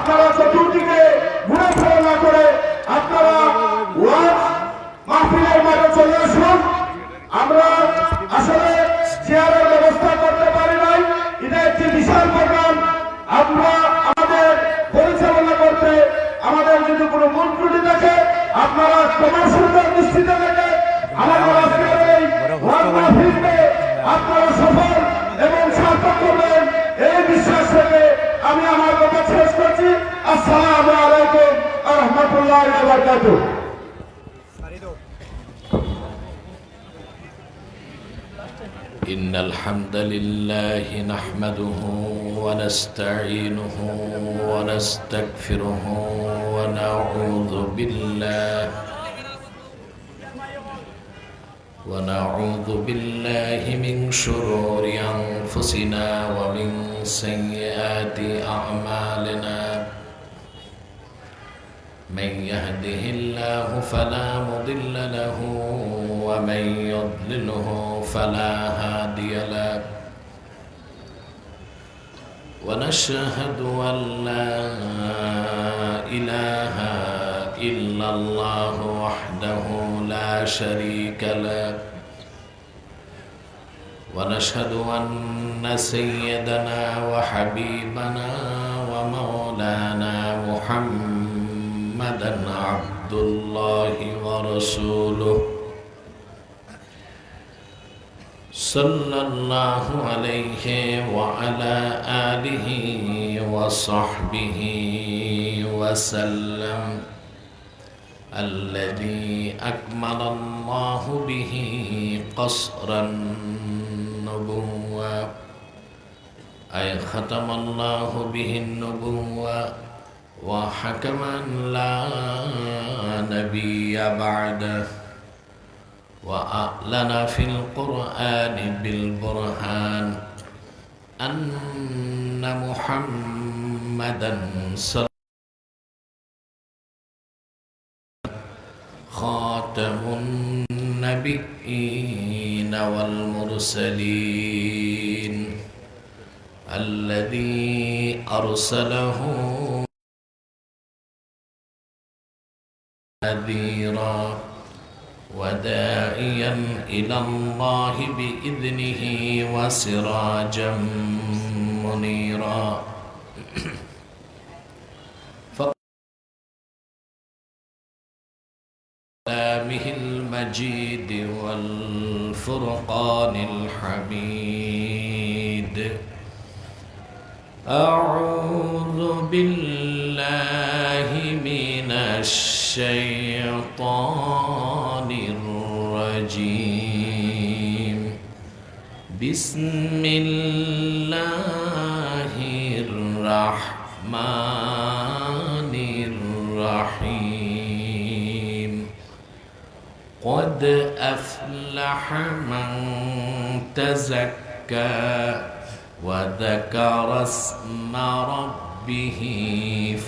আপনারা চতুর্দিকে ঘোরাফেরা না করে আপনারা ওয়াজ মাহফিলের মাঠে চলে আসুন। আমরা আসলে চেয়ারের ব্যবস্থা করতে পারি নাই, এটা একটি বিশাল প্রোগ্রাম। আমরা আমাদের পরিচালনা করতে আমাদের যদি কোনো মূল ত্রুটি থাকে আপনারা তোমার সুন্দর দৃষ্টিতে দেখে আমাদের আজকের এই ওয়াজ মাহফিলকে আপনারা সফল এবং সার্থক করবেন এই বিশ্বাস থেকে আমি আমার কথা শেষ করছি। আসসালামু আলাইকুম ওয়া রাহমাতুল্লাহি ওয়া বারাকাতুহু। إن الحمد لله نحمده ونستعينه ونستغفره ونعوذ بالله من شرور أنفسنا ومن سيئات أعمالنا من يهده الله فلا مضل له ومن يضلله فلا هادي له ونشهد أن لا إله إلا الله وحده لا شريك له ونشهد أن سيدنا وحبيبنا ومولانا محمدا عبد الله ورسوله صلى الله عليه وعلى آله وصحبه وسلم الذي أكمل الله به قصر النبوة أي ختم الله به النبوة وحكم أن لا نبي بعده وأعلن في القرآن بالبرهان أن محمدا خاتم النبيين والمرسلين الذي أرسله نذيرا وداعيا إلى الله بإذنه وسراجا منيرا كلامه المجيد والفرقان الحميد أعوذ بالله من الشيطان الرجيم بسم الله الرحمن الرحيم قد أفلح من تزكى وذكر اسم ربه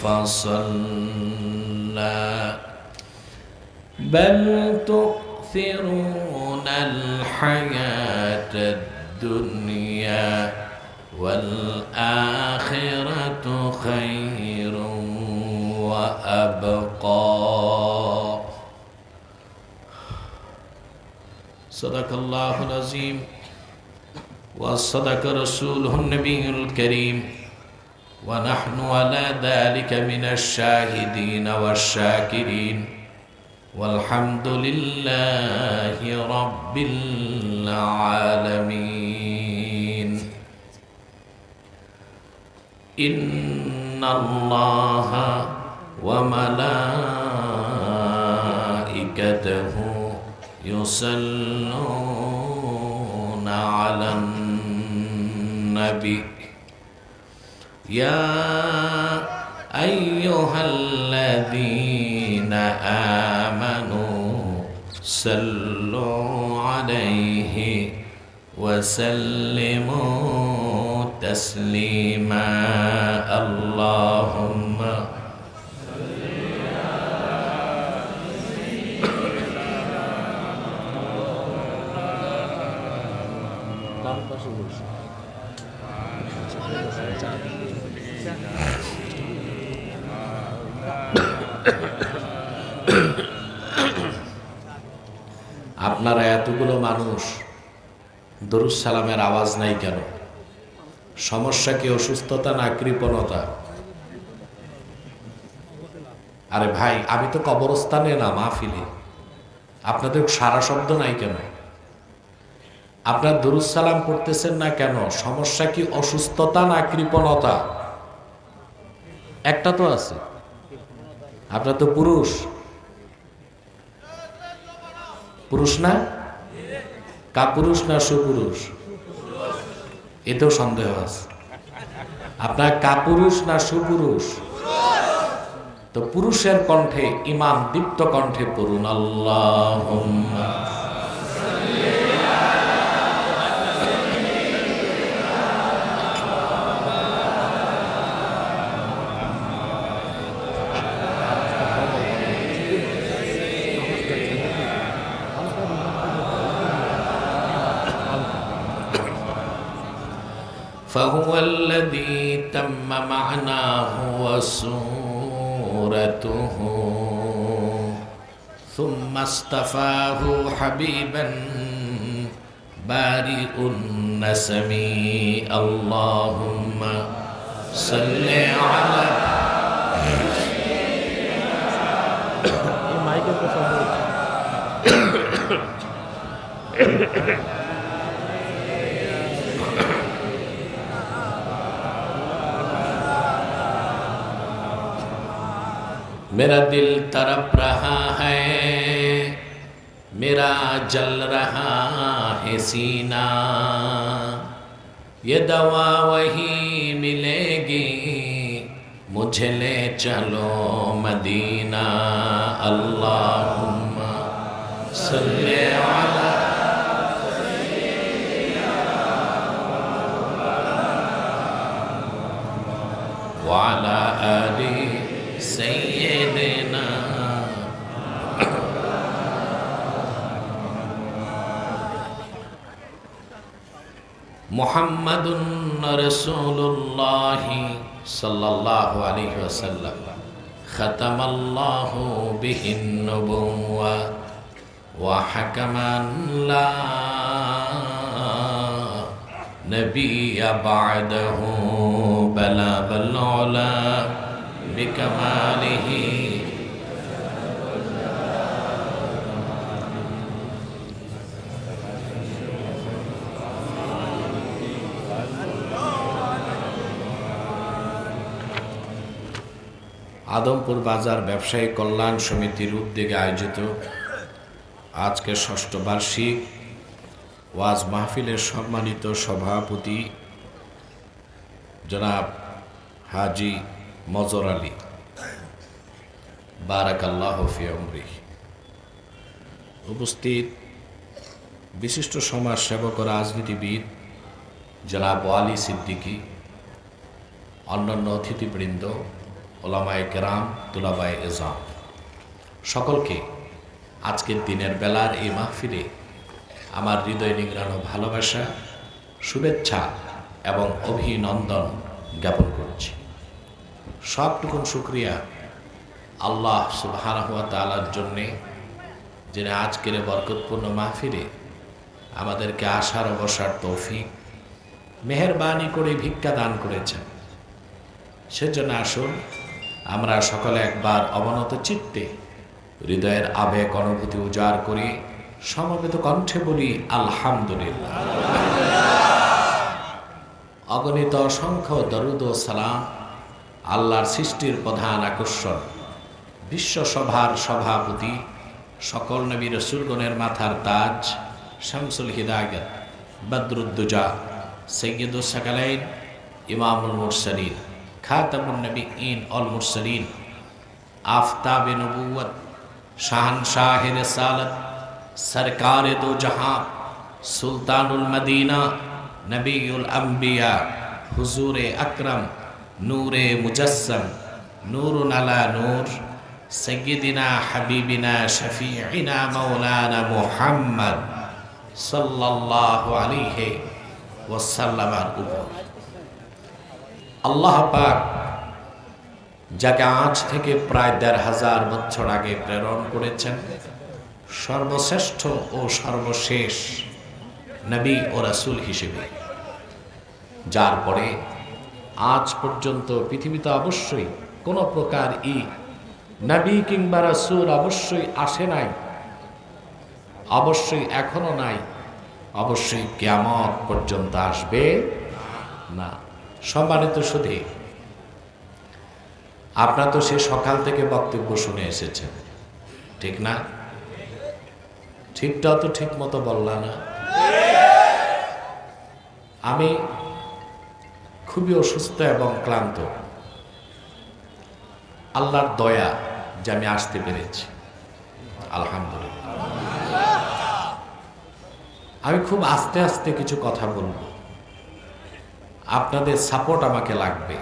فصلى بل تؤثرون الحياة الدنيا والآخرة خير وأبقى صدق الله العظيم وصدق رسوله النبي الكريم ونحن على ذلك من الشاهدين والشاكرين والحمد لله رب العالمين إن الله وملائكته يصلون على النبي يا أيها الذين آمنوا صلوا عليه وسلموا تسليما اللهم আপনারা এতগুলো মানুষ দরুদ সালামের আওয়াজ নাই কেন? সমস্যা কি অসুস্থতা না কৃপণতা? আরে ভাই, আমি তো কবরস্থানে না মাহফিলে, আপনাদের সারা শব্দ নাই কেন? আপনার দরুদ সালাম পড়তেছেন না কেন? সমস্যা কি অসুস্থতা না কৃপণতা? একটা তো আছে, আপনার তো পুরুষ, পুরুষ না? কাপুরুষ না সুপুরুষ? এতেও সন্দেহ আছে। আপনার কাপুরুষ না সুপুরুষ? তো পুরুষের কণ্ঠে, ইমান দীপ্ত কণ্ঠে পড়ুন আল্লাহুম্মা فهو الذي تم معناه وصورته ثم اصطفاه حبيبا بارئ النسم اللهم صل على मेरा दिल तड़प रहा है, मेरा जल रहा है सीना, ये दवा वही मिलेगी, मुझे ले चलो मदीना अल्लाहुम्मा सल्ली अला वाला आलि सय्यिदना। मुहम्मदुन रसूलुल्लाहि सल्लल्लाहु अलैहि वसल्लम खतमल्लाहु बिहिन नबुव्वा व हकमन ला नबिय्य बअदहु बलगल उला बिकमालिही। আদমপুর বাজার ব্যবসায়ী কল্যাণ সমিতির উদ্যোগে আয়োজিত আজকের ষষ্ঠ বার্ষিক ওয়াজ মাহফিলের সম্মানিত সভাপতি জনাব হাজি মজর আলী বারাকাল্লাহু ফি উমরি, উপস্থিত বিশিষ্ট সমাজ সেবক ও রাজনীতিবিদ জনাব ওয়ালি সিদ্দিকী, অন্যান্য অতিথিবৃন্দ, ওলামায়ে কেরাম, তুলাবায়ে এজাম, সকলকে আজকের দিনের বেলার এই মাহফিলে আমার হৃদয় নিংড়ানো ভালোবাসা, শুভেচ্ছা এবং অভিনন্দন জ্ঞাপন করছি। সবটুকুন শুকরিয়া আল্লাহ সুবহানাহু ওয়া তাআলার জন্যে, যিনি আজকের বরকতপূর্ণ মাহফিলে আমাদেরকে আসার ও বসার তৌফিক মেহেরবানি করে ভিক্ষা দান করেছেন। সেজন্য আসুন আমরা সকলে একবার অবনত চিত্তে হৃদয়ের আবেগ অনুভূতি উজাড় করে সমবেত কণ্ঠে বলি আলহামদুলিল্লাহ। অগণিত অসংখ্য দরুদ ও সালাম আল্লাহর সৃষ্টির প্রধান আকর্ষণ, বিশ্বসভার সভাপতি, সকল নবী রাসূলগণের মাথার তাজ, শামসুল হিদায়াত, বদরুদ্দুজা, সৈয়দুস সাকালাইন, ইমামুল মুরসালিন, খাতামুন নবিয়্যিন ওয়াল মুরসালিন, আফতাবে নবুওয়াত, শাহনশাহে রিসালাত, সরকারে দো জাহাঁ, সুলতানুল মদিনা, নবিউল আম্বিয়া, হুজুরে আকরম, নূরে মুজাসসম, নূরুন আলা নূর, সৈয়দিনা হাবিবিনা শফিঈনা মাওলানা মুহাম্মদ সাল্লাল্লাহু আলাইহি ওয়াসাল্লামের উপর আল্লাহ পাক যাকে আজ থেকে প্রায় ১৫০০ বছর আগে প্রেরণ করেছেন সর্বশ্রেষ্ঠ ও সর্বশেষ নবী ও রাসূল হিসেবে, যার পরে আজ পর্যন্ত পৃথিবীতে অবশ্যই কোনো প্রকার নবী কিংবা রাসূল অবশ্যই আসে নাই, অবশ্যই এখনো নাই, অবশ্যই কিয়ামত পর্যন্ত আসবে না। সম্মানিত সুধী, আপনারা তো সে সকাল থেকে বক্তব্য শুনে এসেছেন, ঠিক না? ঠিকটাও তো ঠিক মতো বললা না। আমি খুবই অসুস্থ এবং ক্লান্ত। আল্লাহর দয়া যে আমি আসতে পেরেছি, আলহামদুলিল্লাহ। আমি খুব আস্তে আস্তে কিছু কথা বলবো, আপনাদের সাপোর্ট আমাকে লাগবে।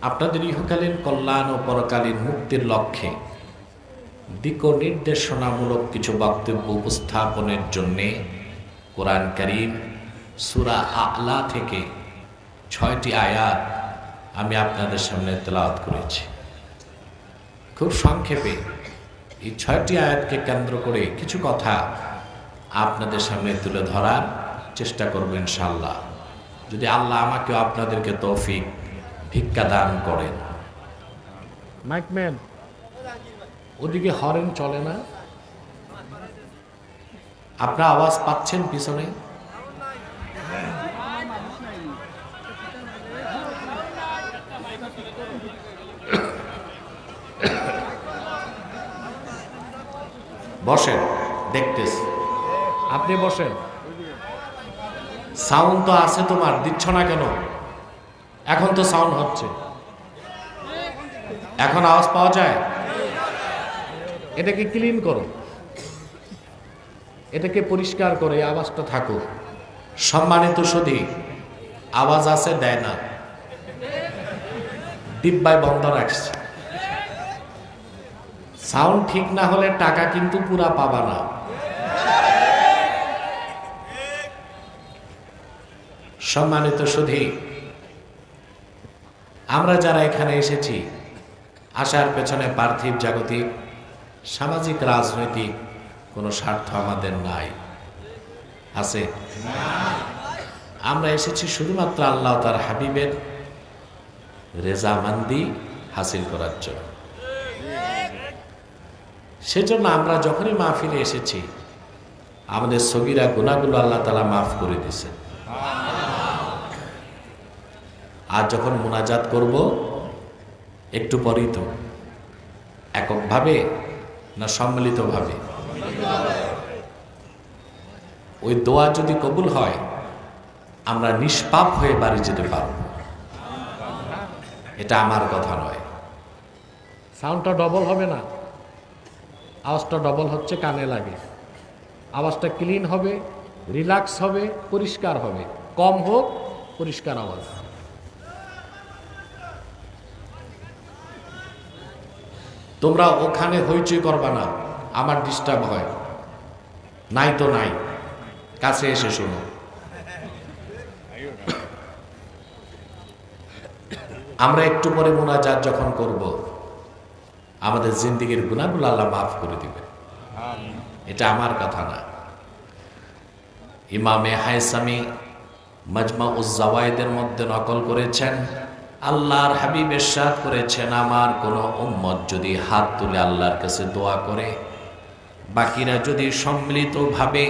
আপনাদের ইহকালীন কল্যাণ ও পরকালীন মুক্তির লক্ষ্যে দিক নির্দেশনামূলক কিছু বক্তব্য উপস্থাপনের জন্যে কোরআন কারীম সূরা আ'লা থেকে ৬টি আয়াত আমি আপনাদের সামনে তেলাওয়াত করেছি। খুব সংক্ষেপে এই ৬টি আয়াতকে কেন্দ্র করে কিছু কথা আপনাদের সামনে তুলে ধরার চেষ্টা করব ইনশাআল্লাহ, যদি আল্লাহ আমাকে আপনাদেরকে তৌফিক ভিক্ষা দান করেন। মাইকম্যান, ওদিকে হরেন চলে না? আপনারা আওয়াজ পাচ্ছেন পিছনে? বসেন, দেখতেছি। আপনি বসেন। সাউন্ড তো আছে তোমার, দিচ্ছ না কেন? এখন তো সাউন্ড হচ্ছে, এখন আওয়াজ পাওয়া যায়? এটাকে ক্লিন করো, এটাকে পরিষ্কার করে আওয়াজটা থাকুক। সম্মানিত সুধী, আওয়াজ আছে, দেয় না, ডিব্বায় বন্ধ রাখছে। সাউন্ড ঠিক না হলে টাকা কিন্তু পুরা পাবা না। সম্মানিত সুধী, আমরা যারা এখানে এসেছি, আসার পেছনে পার্থিব জাগতিক সামাজিক রাজনৈতিক কোনো স্বার্থ আমাদের নাই, আছে? আমরা এসেছি শুধুমাত্র আল্লাহ তার হাবিবের রেজামান্দি হাসিল করার জন্য। সেজন্য আমরা যখনই মাহফিলে এসেছি, আমাদের সগীরা গুনাহগুলো আল্লাহ তাআলা মাফ করে দিয়েছেন। আর যখন মুনাজাত করব একটু পরেই, তো এককভাবে না সম্মিলিতভাবে, ওই দোয়া যদি কবুল হয় আমরা নিষ্পাপ হয়ে বাড়ি যেতে পারব। এটা আমার কথা নয়। সাউন্ডটা ডবল হবে না, আওয়াজটা ডবল হচ্ছে, কানে লাগে। আওয়াজটা ক্লিন হবে, রিল্যাক্স হবে, পরিষ্কার হবে, কম হোক, পরিষ্কার আওয়াজ। তোমরা ওখানে হইচই করবা না, আমার ডিস্টার্ব হয়। নাই তো নাই, কাছে এসে শোনো। আমরা একটু পরে মুনাজাত যখন করব, আমাদের জিন্দেগির গুনাহগুলো আল্লাহ মাফ করে দিবে, এটা আমার কথা না। ইমামে হায়সামি মাজমাউজ জাওয়ায়েদের মধ্যে নকল করেছেন, আল্লাহর হাবিব ইরশাদ করেছেন, আমার কোন উম্মত যদি হাত তুলে আল্লাহর কাছে দোয়া করে, বাকিরা যদি সম্মিলিতভাবে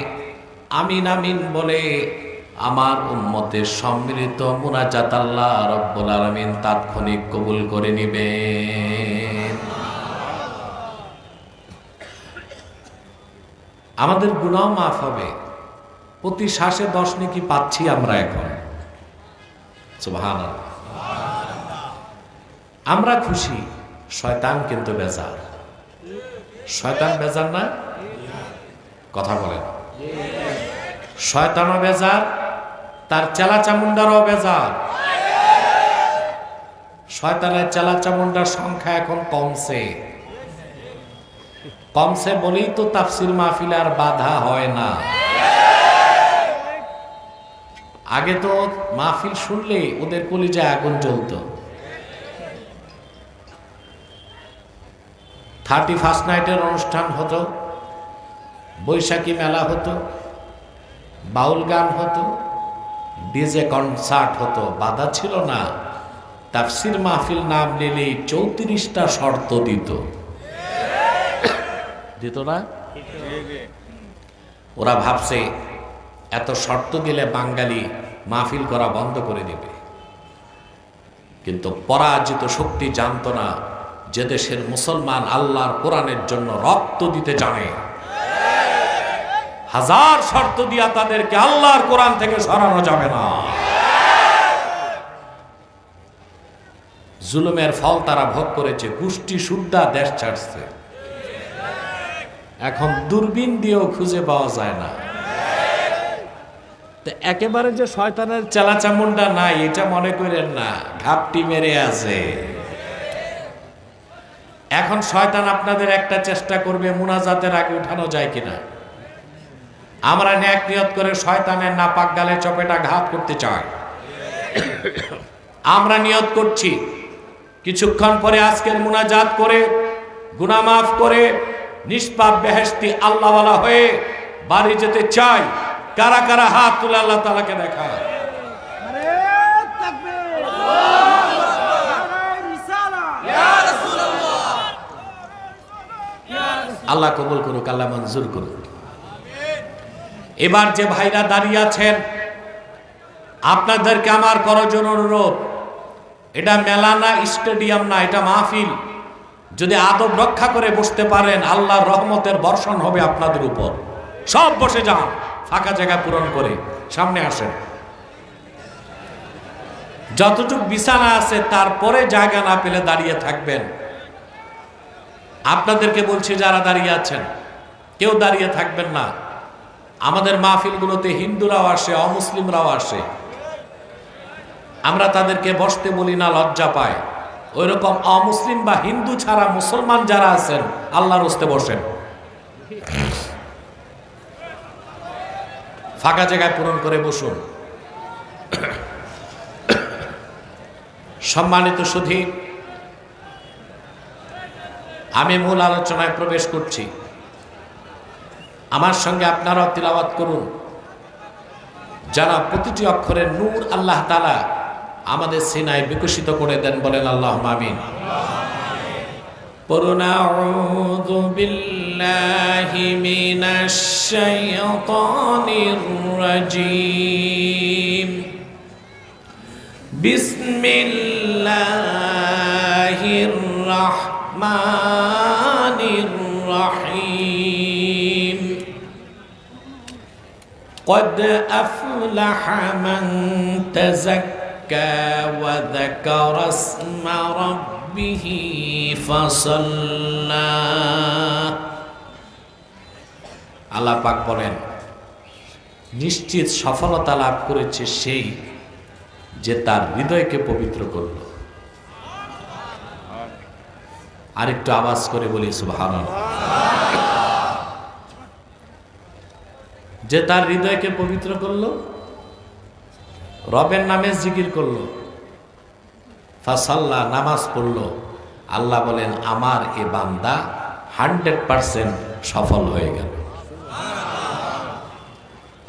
আমিন আমিন বলে, আমার উম্মতের সম্মিলিত মুনাজাত আল্লাহ রাব্বুল আলামিন তাৎক্ষণিক কবুল করে নেবেন। আমাদের গুনাহ মাফ হবে। প্রতি শ্বাসে 10 নেকি পাচ্ছি আমরা এখন, সুবহানাল্লাহ। আমরা খুশি, শয়তান কিন্তু বেজার। শয়তান বেজার না? কথা বলেন। শয়তানও বেজার, তার চেলা চামুন্ডারও বেজার। শয়তানের চেলা চামুন্ডার সংখ্যা এখন কমছে। কমছে বলেই তো তাফসির মাহফিলে আর বাধা হয় না। আগে তো মাহফিল শুনলেই ওদের কলিজায় আগুন জ্বলতো। 31st নাইটের অনুষ্ঠান হতো, বৈশাখী মেলা হতো, বাউল গান হতো, ডিজে কনসার্ট হতো, বাধা ছিল না। তাফসির মাহফিল নাম নিলেই 34টা শর্ত দিত না? ওরা ভাবছে এত শর্ত দিলে বাঙালি মাহফিল করা বন্ধ করে দিবে, কিন্তু পরাজিত শক্তি জানতো না যে দেশের মুসলমান আল্লাহর কোরআনের জন্য রক্ত দিতে জানে, হাজার শর্ত দিয়া তাদেরকে আল্লাহর কোরআন থেকে সরানো যাবে না। জুলুমের ফল তারা ভোগ করেছে, গোষ্ঠী সুদ্ধা দেশ ছাড়ছে, এখন দূরবীন দিয়েও খুঁজে পাওয়া যায় না। তো একেবারে যে শয়তানের চেলাচামুন্ডা নাই এটা মনে করেন না, ঘাপটি মেরে আছে। এখন শয়তান আপনাদের একটা চেষ্টা করবে, মুনাজাতের আগে উঠানো যায় কিনা। আমরা ন্যাক নিয়ত করে শয়তানের নাপাক গালে চপেটা ঘাত করতে চাই। আমরা নিয়ত করছি কিছুক্ষণ পরে আজকের মুনাজাত করে গুনাহ মাফ করে নিষ্পাপ বেহেশতি আল্লাহওয়ালা হয়ে বাড়ি যেতে চাই। কারা কারা হাত তুলে আল্লাহ তাআলাকে দেখা। আল্লাহ কবুল করুক, আল্লাহ মঞ্জুর করুক। এবার যে ভাইরা দাঁড়িয়ে আছেন, আপনাদেরকে আমার করজোড়ে অনুরোধ, এটা মেলা না, স্টেডিয়াম না, এটা মাহফিল। যদি আদব রক্ষা করে বসতে পারেন, আল্লাহর রহমতের বর্ষণ হবে আপনাদের উপর। সব বসে যান, ফাঁকা জায়গা পূরণ করে সামনে আসেন। যতটুকু বিছানা আছে তারপরে জায়গা না পেলে দাঁড়িয়ে থাকবেন। আপনাদেরকে বলছি, যারা দাঁড়িয়ে আছেন কেউ দাঁড়িয়ে থাকবেন না। আমাদের মাহফিলগুলোতে হিন্দুরাও আসে, অমুসলিমরাও আসে, আমরা তাদেরকে বসতে বলি না, লজ্জা পায়। ওই রকম অমুসলিম বা হিন্দু ছাড়া মুসলমান যারা আছেন আল্লাহর হস্তে বসেন, ফাঁকা জায়গায় পূরণ করে বসুন। সম্মানিত সুধী, আমি মূল আলোচনায় প্রবেশ করছি। আমার সঙ্গে আপনারাও তিলাওয়াত করুন, যারা প্রতিটি অক্ষরের নূর আল্লাহ তাআলা আমাদের সিনায় বিকশিত করে দেন। বলেন আল্লাহুম্মা আমিন। পড়ুন আউযু বিল্লাহি মিনাশ শাইতানির রাজীম। বিসমিল্লাহির রাহমানির রাহিম। قد أفلح من تزكى وذكر اسم ربه فصلى। আল্লাহ পাক বলেন, নিশ্চিত সফলতা লাভ করেছে সেই যে তার হৃদয়কে পবিত্র করল। আরেকটু আওয়াজ করে বলি সুবহানাল্লাহ। যে তার হৃদয়কে পবিত্র করলো, রবের নামে জিকির করলো, ফাসাল্লা, নামাজ পড়লো। আল্লাহ বলেন, আমার এ বান্দা 100% সফল হয়ে গেল।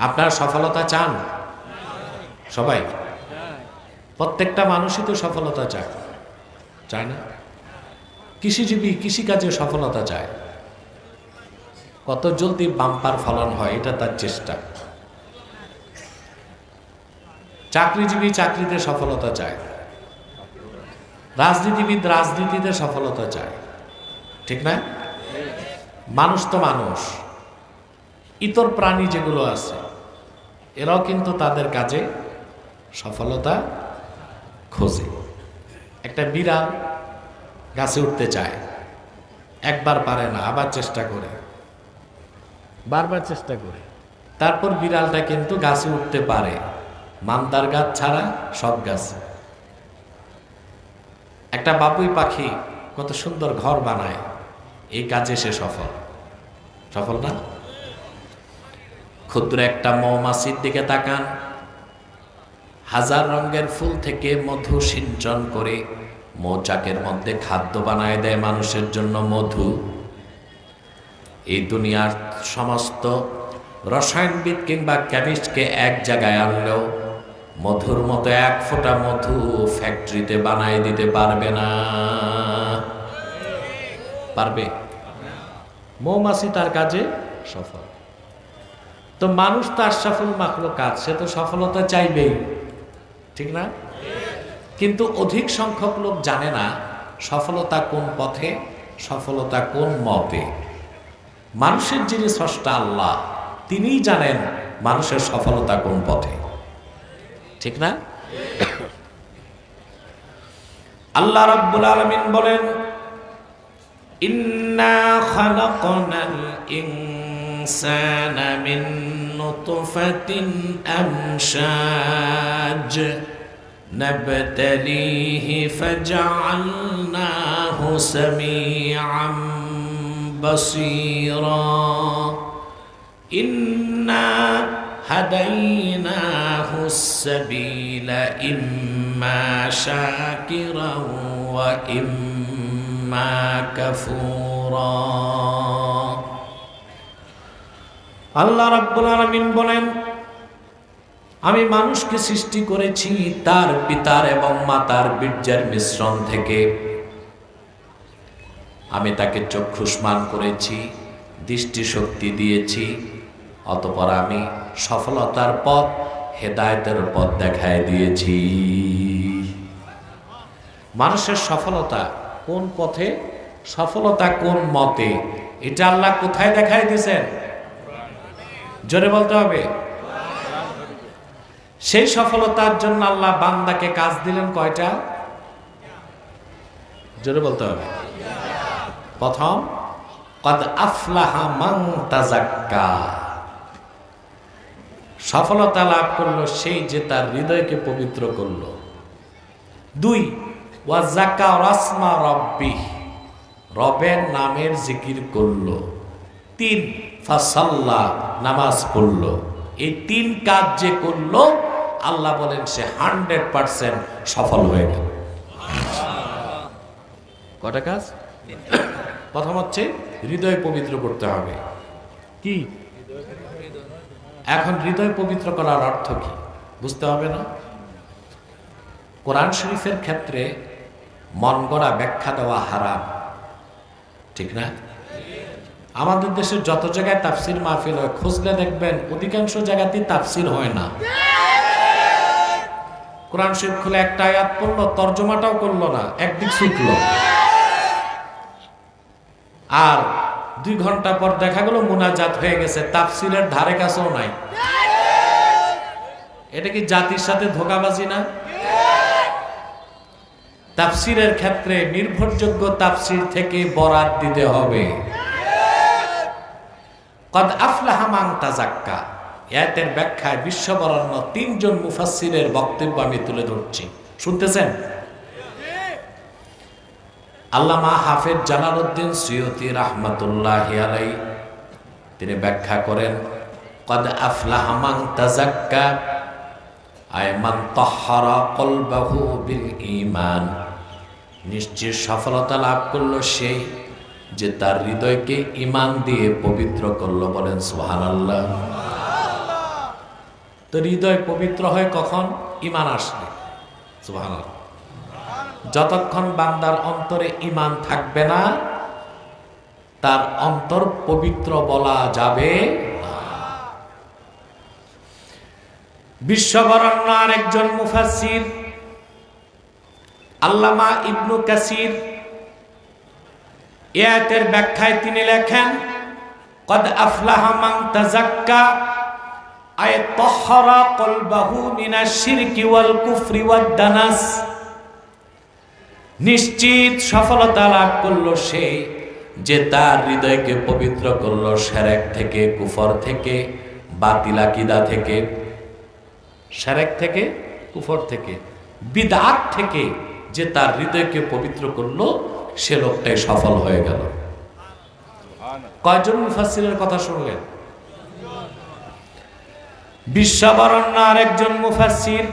আপনার সফলতা চান? সবাই, প্রত্যেকটা মানুষই তো সফলতা চায়, চায় না? কৃষিজীবী কৃষিকাজে সফলতা চায়, কত জলদি বাম্পার ফলন হয় এটা তার চেষ্টা। চাকরিজীবী চাকরিতে সফলতা চায়, রাজনীতিবিদ রাজনীতিতে সফলতা চায়, ঠিক না? মানুষ তো মানুষ, ইতর প্রাণী যেগুলো আছে এরাও কিন্তু তাদের কাজে সফলতা খোঁজে। একটা বিড়াল গাছে উঠতে চায়, একবার পারে না, আবার চেষ্টা করে, বারবার চেষ্টা করে, তারপর বিড়ালটা কিন্তু গাছে উঠতে পারে, মান্দার গাছ ছাড়া সব গাছে। একটা বাবুই পাখি কত সুন্দর ঘর বানায়, এই কাজে সে সফল, সফল না? ক্ষুদ্র একটা মৌমাছির দিকে তাকান, হাজার রঙের ফুল থেকে মধু সিঞ্চন করে মৌচাকের মধ্যে খাদ্য বানায় দেয় মানুষের জন্য মধু। এই দুনিয়ার সমস্ত রসায়নবিদ কিংবা কেমিস্টকে এক জায়গায় আনলেও মধুর মতো এক ফোঁটা মধু ফ্যাক্টরিতে বানায় দিতে পারবে না। পারবে? মৌমাছি তার কাজে সফল। তো মানুষ তার সফল মাখলো কাজ, সে তো সফলতা চাইবেই, ঠিক না? কিন্তু অধিক সংখ্যক লোক জানে না সফলতা কোন পথে, সফলতা কোন মতে। মানুষের যিনি স্রষ্টা আল্লাহ, তিনিই জানেন মানুষের সফলতা কোন পথে, ঠিক না? আল্লাহ রাব্বুল আলামিন বলেন, ইন্না খালাকনাল ইনসানা মিন নুতফাতিন আমশাজ নাবতালিহি ফাজআলনাহু সামিআন বাসীরা ইন্না হাদাইনাহু সাবিলা ইম্মা শাকিরান ওয়া ইম্মা কাফুরা। আল্লাহ রাব্বুল আলামিন বলেন, আমি মানুষকে সৃষ্টি করেছি তার পিতার এবং মাতার বীর্যের মিশ্রণ থেকে। আমি তাকে চক্ষুষ্মান করেছি, দৃষ্টিশক্তি দিয়েছি, অতঃপর আমি সফলতার পথ, হেদায়েতের পথ দেখায় দিয়েছি। মানুষের সফলতা কোন পথে, সফলতা কোন মতে, এটা আল্লাহ কোথায় দেখায় দিয়েছেন? জোরে বলতে হবে। সেই সফলতার জন্য আল্লাহ বান্দাকে কাজ দিলেন কয়টা? জোরে বলতে হবে। প্রথম, কদ আফলাহা মান তাযাক্কা, সফলতা লাভ করলো সেই যে তার হৃদয়কে পবিত্র করলো। 2, ওয়া যাকারা ইসমা রাব্বিহ, রবের নামের জিকির করলো। 3, ফাসাল্লা, নামাজ পড়লো। এই 3 কাজ যে করলো, আল্লাহ বলেন সে 100% সফল হয়ে গেল। কটা কাজ? প্রথম হচ্ছে হৃদয় পবিত্র করতে হবে। কি? এখন হৃদয় পবিত্র করার অর্থ কি বুঝতে হবে না? কোরআন শরীফের ক্ষেত্রে মন গড়া ব্যাখ্যা দেওয়া হারাম, ঠিক না? আমাদের দেশে যত জায়গায় তাফসির মাহফিল হয়, খুঁজলে দেখবেন অধিকাংশ জায়গাতেই তাফসির হয় না। কোরআন শরীফ খুলে একটা আয়াত পড়লো, তর্জমাটাও করলো না, একদিক ছুটলো। আর 2 ঘন্টা পর দেখা গেল মুনাজাত হয়ে গেছে, তাফসিরের ধারে কাছেও নাই। এটা কি জাতির সাথে ধোঁকাবাজি না? তাফসিরের ক্ষেত্রে নির্ভরযোগ্য তাফসির থেকে বরাত দিতে হবে। কদ আফলাহা মান তাযাক্কা, আয়াতের ব্যাখ্যায় বিশ্ববরেণ্য 3 জন মুফাসসিরের বক্তব্য আমি তুলে ধরছি, শুনতেছেন? আল্লামা হাফেজ জালালউদ্দিন সুয়ুতী রাহমাতুল্লাহি আলাইহি তিনি ব্যাখ্যা করেন, কদ আফলাহা মান তাযাক্কা আয় মান তাহহারা কলবাহু বিল ঈমান, নিশ্চয় সফলতা লাভ করলো সেই যে তার হৃদয়কে ঈমান দিয়ে পবিত্র করলো। বলেন সুবহানাল্লাহ। তো হৃদয় পবিত্র হয় কখন? ঈমান আসলে। সুবহানাল্লাহ। যতক্ষণ বান্দার অন্তরে ঈমান থাকবে না, তার অন্তর পবিত্র বলা যাবে না। বিশ্ববরেণ্য আরেকজন মুফাসসির আল্লামা ইবনু কাসির আয়াতের ব্যাখ্যায় তিনি লেখেন, কদ আফলাহা মান তাযাক্কা আয় তাহহারা কলবাহু মিনাশ শিরকি ওয়াল কুফরি ওয়াদ দানাস, নিশ্চিত সফলতা লাভ করলো সে যে তার হৃদয়কে পবিত্র করলো শিরক থেকে, কুফর থেকে, বাতিল আকীদা থেকে, শিরক থেকে, কুফর থেকে, বিদআত থেকে যে তার হৃদয়কে পবিত্র করলো, সে লোকটাই সফল হয়ে গেল। কয়জন মুফাসসিরের কথা শুনলেন? বিশ্ববরেণ্য আরেকজন মুফাসসির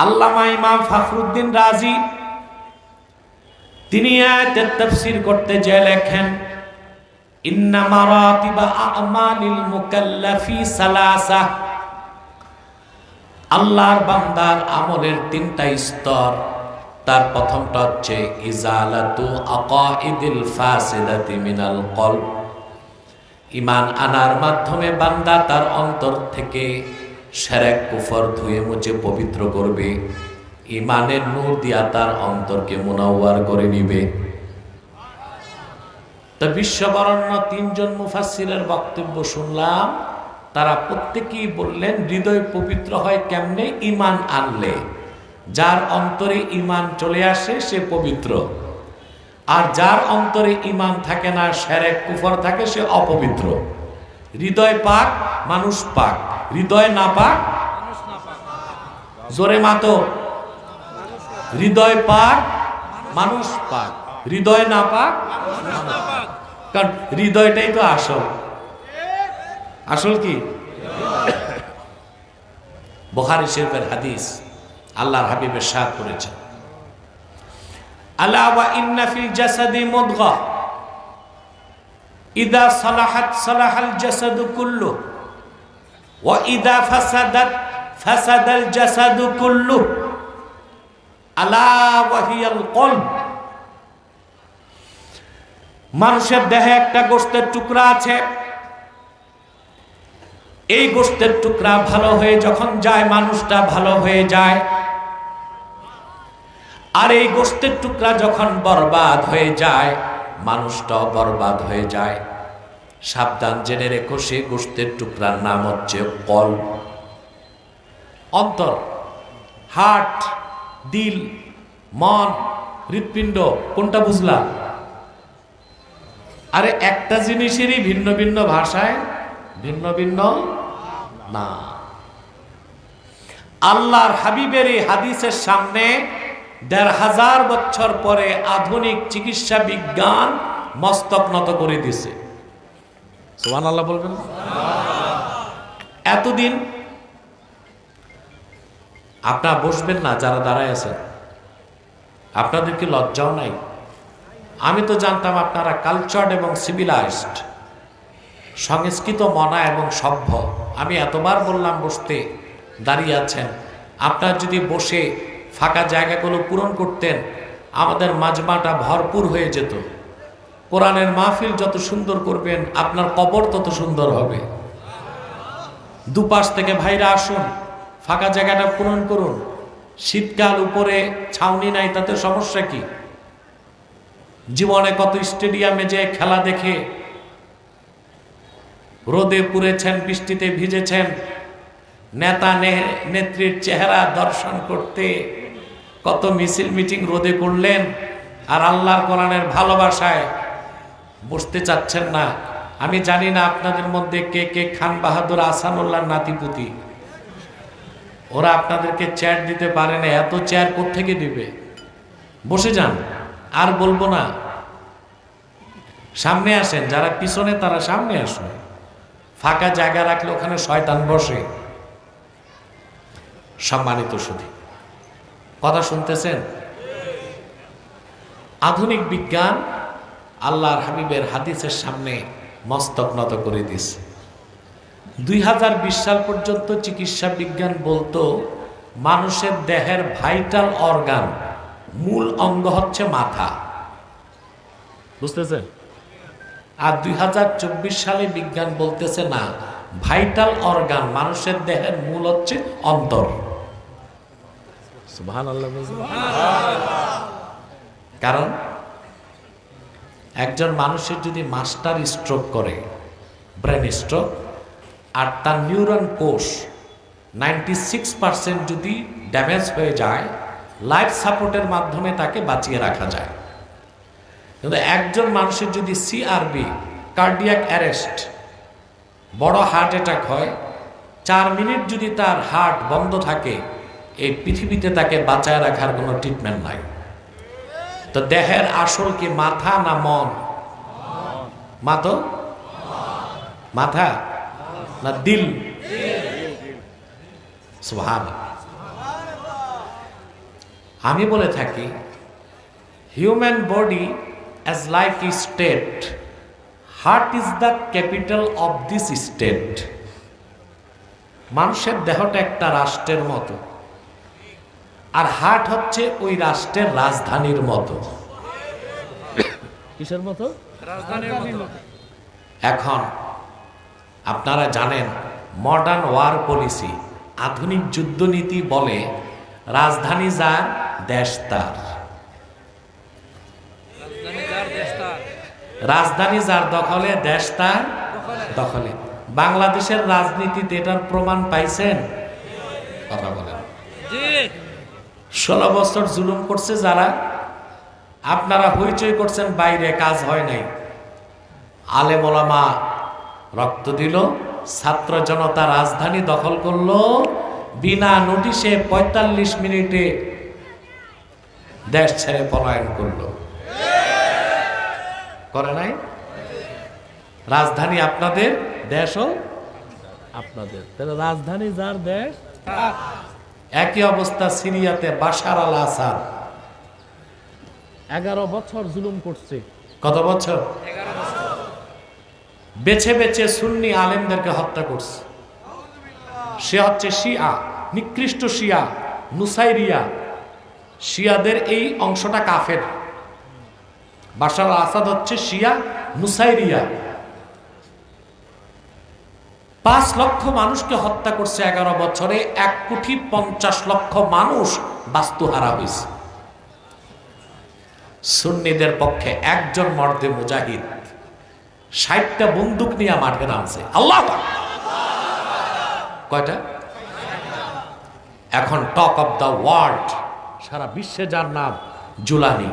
আল্লামা ইমাম ফখরুদ্দিন রাজি তিনি আয়াতের তাফসীর করতে যে লেখেন, ইন্না মারাতিবা আমালিল মুকাল্লাফি সালাসা, আল্লাহর বান্দার আমলের তিনটা স্তর। তার প্রথমটা হচ্ছে ইজালাতু আকাইদিল ফাসিদাতি মিনাল কলব, ঈমান আনার মাধ্যমে বান্দা তার অন্তর থেকে শিরক কুফর ধুয়ে মুছে পবিত্র করবে, ঈমানের নূর দিয়া তার অন্তরকে মুনাওয়ার করে নিবে। তো বিশ্ববরণ্য তিনজন মুফাসসিরের বক্তব্য শুনলাম, তারা প্রত্যেকেই বললেন হৃদয় পবিত্র হয় কেমনে? ঈমান আনলে। যার অন্তরে ঈমান চলে আসে সে পবিত্র, আর যার অন্তরে ঈমান থাকে না, শিরক কুফর থাকে, সে অপবিত্র। হৃদয় পাক মানুষ পাক, হৃদয় না পাক জোরে মাতো, হৃদয় পাক মানুষ পাক, হৃদয় না পাক। কারণ হৃদয়টাই তো আসল। আসল কি? বুখারী শরীফের হাদিস, আল্লাহর হাবিব ইরশাদ করেছেন, আলা ওয়া ইন্না ফিল জাসাদি মুদগা ইদা সালাহাত সালাহাল জাসাদু কুল্লু ওয়া ইদা ফাসাদাত ফাসাদাল জাসাদু কুল্লু আলা ওয়া হিয়াল কলব। মানুষের দেহে একটা গোশতের টুকরা আছে, এই গোশতের টুকরা ভালো হয়ে যখন যায় মানুষটা ভালো হয়ে যায়, আর এই গোশতের টুকরা যখন বরবাদ হয়ে যায় মানুষটাও বরবাদ হয়ে যায়। সাবধান জেনে রেখো, সেই গোশতের টুকরার নাম হচ্ছে কলব, অন্তর, হার্ট, দিল, মন, হৃৎপিণ্ড। কোনটা বুঝলা? আরে একটা জিনিসেরই ভিন্ন ভিন্ন ভাষায় ভিন্ন ভিন্ন না। আল্লাহর হাবিবের এই হাদিসের সামনে ১৫০০ বছর পরে আধুনিক চিকিৎসা বিজ্ঞান মস্তক নত করে দিছে। সুবহানাল্লাহ বলবেন। এতদিন আপনারা বসবেন না, যারা দাঁড়ায় আছেন, আপনাদের কি লজ্জাও নাই? আমি তো জানতাম আপনারা কালচার্ড এবং সিভিলাইজড, সংস্কৃত মনা এবং সভ্য। আমি এতবার বললাম বসতে, দাঁড়িয়ে আছেন। আপনারা যদি বসে ফাঁকা জায়গাগুলো পূরণ করতেন, আমাদের মাজমাটা ভরপুর হয়ে যেত। কোরআনের মাহফিল যত সুন্দর করবেন, আপনার কবর তত সুন্দর হবে। দুপাশ থেকে ভাইরা আসুন, ফাঁকা জায়গাটা পূরণ করুন। শীতকাল, উপরে ছাউনি নাই, তাতে সমস্যা কি? জীবনে কত স্টেডিয়ামে যে খেলা দেখে রোদে পুড়েছেন, বৃষ্টিতে ভিজেছেন, নেতা নেত্রীর চেহারা দর্শন করতে কত মিছিল মিটিং রোদে করলেন, আর আল্লাহর কোরআনের ভালোবাসায় বসতে চাচ্ছেন না। আমি জানি না আপনাদের মধ্যে কে কে খান বাহাদুর আহসানুল্লাহর নাতিপুতি, ওরা আপনাদেরকে চেয়ার দিতে পারে না। এত চেয়ার কোত্থেকে দিবে? বসে যান, আর বলবো না। সামনে আসেন, যারা পিছনে তারা সামনে আসুন। ফাঁকা জায়গা রাখলে ওখানে শয়তান বসে। সম্মানিত সুধী, কথা শুনতেছেন? আধুনিক বিজ্ঞান আল্লাহর হাবিবের হাদিসের সামনে মস্তক নত করে দিয়েছে। ২০২০ সাল পর্যন্ত চিকিৎসা বিজ্ঞান বলতো মানুষের দেহের ভাইটাল অর্গান, মূল অঙ্গ হচ্ছে মাথা, বুঝতেছেন? আর ২০২৪ সালে বিজ্ঞান বলতেছে না, ভাইটাল অর্গান, মানুষের দেহের মূল হচ্ছে অন্তর। সুবহানাল্লাহ। কারণ একজন মানুষের যদি মাস্টার স্ট্রোক করে, ব্রেন স্ট্রোক, আর তার নিউরন কোষ 96% যদি ড্যামেজ হয়ে যায়, লাইফ সাপোর্টের মাধ্যমে তাকে বাঁচিয়ে রাখা যায়। কিন্তু একজন মানুষের যদি সিআরবি, কার্ডিয়াক অ্যারেস্ট, বড় হার্ট অ্যাটাক হয়, 4 মিনিট যদি তার হার্ট বন্ধ থাকে, এই পৃথিবীতে তাকে বাঁচায় রাখার কোনো ট্রিটমেন্ট নাই। তো দেহের আসল কি মাথা না মন? মাথা না দিল? সুবহানাল্লাহ। আমি বলে থাকি human body as like a state, heart is the capital of this state. মানুষের দেহটা একটা রাষ্ট্রের মতো, আর হার্ট হচ্ছে ওই রাষ্ট্রের রাজধানীর মতো। কিসের মতো? রাজধানীর মতো। এখন আপনারা জানেন মডার্ন ওয়ার পলিসি, আধুনিক যুদ্ধনীতি বলে রাজধানী যার দেশ তার। রাজধানী যার দখলে দেশ তার দখলে। বাংলাদেশের রাজনীতিতে এটার প্রমাণ পাইছেন? কথা বলেন। 16 বছর জুলুম করছে যারা, আপনারা হইচই করছেন বাইরে, কাজ হয় নাই। আলেম ওলামা রক্ত দিল, ছাত্র জনতা রাজধানী দখল করলো, বিনা নোটিশে 45 মিনিটে দেশ ছেড়ে পলায়ন করলো। করে নাই? রাজধানী আপনাদের, দেশও আপনাদের, তাহলে রাজধানী যার দেশ। একই অবস্থা সিরিয়াতে বাশার আল আসাদ 11 বছর জুলুম করছে। কত বছর? 11 বছর। বেছে বেছে সুন্নি আলেমদেরকে হত্যা করছে। সে হচ্ছে শিয়া, নিকৃষ্ট শিয়া, নুসাইরিয়া। শিয়াদের এই অংশটা কাফের। বাশার আল আসাদ হচ্ছে শিয়া, নুসাইরিয়া। 5 লক্ষ মানুষকে হত্যা করছে 11 বছরে। 1,50,00,000 মানুষ বাস্তুহারা হয়েছে। সুন্নিদের পক্ষে একজন মর্দে মুজাহিদ 60টা বন্দুক নিয়ে মাঠে নামছে। আল্লাহ কয়টা? এখন টক অফ দ্য ওয়ার্ল্ড, সারা বিশ্বে যার নাম জুলানি,